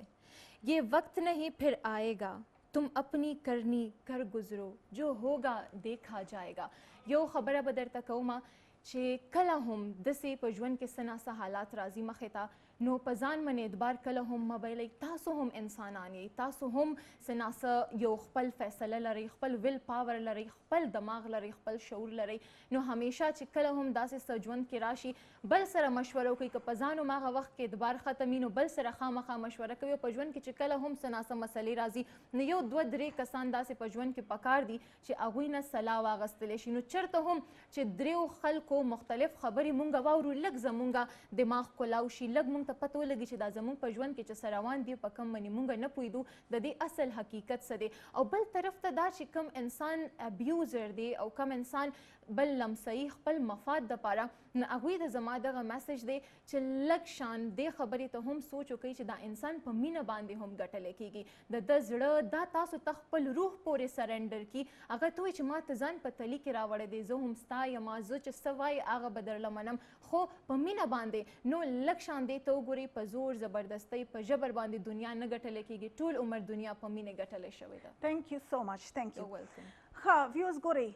ये वक्त नहीं फिर आएगा, तुम अपनी करनी कर गुजरो, जो होगा देखा जाएगा. यो खबره به درته کومه چې کله هم داسې په ژوند کې څه ناڅه حالات راځي مخې ته، نو په ځان من اعتبار کله هم مه بایلئ. تاسو هم انسانان یئ، تاسو هم څه ناڅه یو خپل فیصله لرئ، خپل ویل پاور لرئ، خپل دماغ لرئ، خپل شعور لرئ. نو همیشه چې کله هم داسې څه ژوند کې راشي بل سره مشوره وکړئ. که په ځان هم هغه وخت کې اعتبار ختمي نو بل سره خامخا مشوره کوي. په ژوند کې چې کله هم څه ناڅه مسلې راځي نو یو دوه درې کسان داسې په ژوند کې پکار دي چې هغوی نه صلاح واخیستلی شي. نو چېرته هم چې دریو خلکو مختلف خبرې مونږ واورو، لږ زمونږ دماغ کولاو شي، لږ مونږ ته پته ولګي چې دا زمونږ په ژوند کې چې څه روان دي په کوم باندې مونږ نه پوهېدو د دې اصل حقیقت څه دی. او بل طرف ته دا چې کوم انسان ابیوزر دی او کوم انسان بل لمسوي خپل مفاد دپاره، نو هغوی د زما دغه میسج دی چې لږ شان دې خبرې ته هم سوچ وکړئ چې دا انسان په مینه باندې هم ګټلی کېږي. د ده زړه دا تاسو ته خپل روح پورې سرنډر کړي، هغه ته وایي چې ما ته ځان په تلي کې راوړی دی، زه هم ستا یم، زه چې څه وایي هغه به درله منم، خو په مینه باندې. نو لږ شان دې ته وګوري په زور زبردستۍ په جبر باندې دنیا نه ګټل کېږي، ټول عمر دنیا په مینه ګټل شوې ده. تھینک یو سو مچ، تھینک یو. ویلکم. ها ویوز ګوري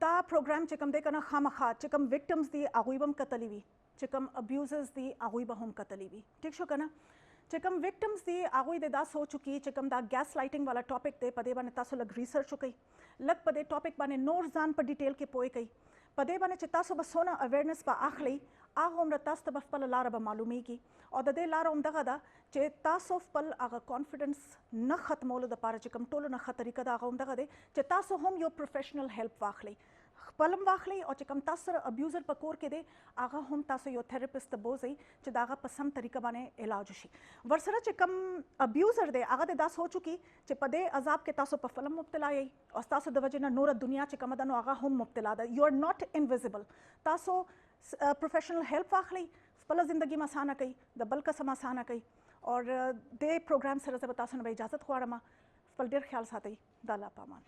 دا پروګرام چې کوم دی کنه خامخا چې کوم وکټمز دي هغوی به هم کتلی وي، چې کوم ابیوزرز دي هغوی به هم کتلی وي. ټیک شو کنه. چې کوم وکټمز دي هغوی د دا سوچ وکړي چې کوم دا ګیس لایټینګ والا ټاپک دی په دې باندې تاسو لږ ریسرچ وکړئ، لږ په دې ټاپک باندې نور ځان په ډیټیل کې پوه کړئ، په دې باندې چې تاسو به څونه اویرنس به اخلئ هغه عمره تاسو ته به خپله لاره به معلومیږي. او د دې لاره همدغه ده چې تاسو خپل هغه کانفیډنس نه ختمولو دپاره چې کوم ټولو نه ښه طریقه ده هغه همدغه دی چې تاسو هم یو پروفیشنل هیلپ واخلئ، خپل هم واخلئ او چې کوم تاسو سره ابیوزر په کور کې دی هغه هم تاسو یو تھراپسټ ته بوځئ چې د هغه په سم طریقه باندې علاج وشي. ورسره چې کوم ابیوزر دی هغه د دا سوچ وکړي چې په دې عذاب کې تاسو په فلم مبتلا یئ او ستاسو د وجې نه نوره دنیا چې کومه ده نو هغه هم مبتلا ده. یو آر ناٹ انویزیبل. تاسو پروفیشنل هیلپ واخلئ، خپله زندګي م اسانه کوئ، د بل قسم اسانه کوئ. اور دې پروګرام سره زه به تاسو نه به اجازت غواړم. خپل ډېر خیال ساتئ. د الله په امان.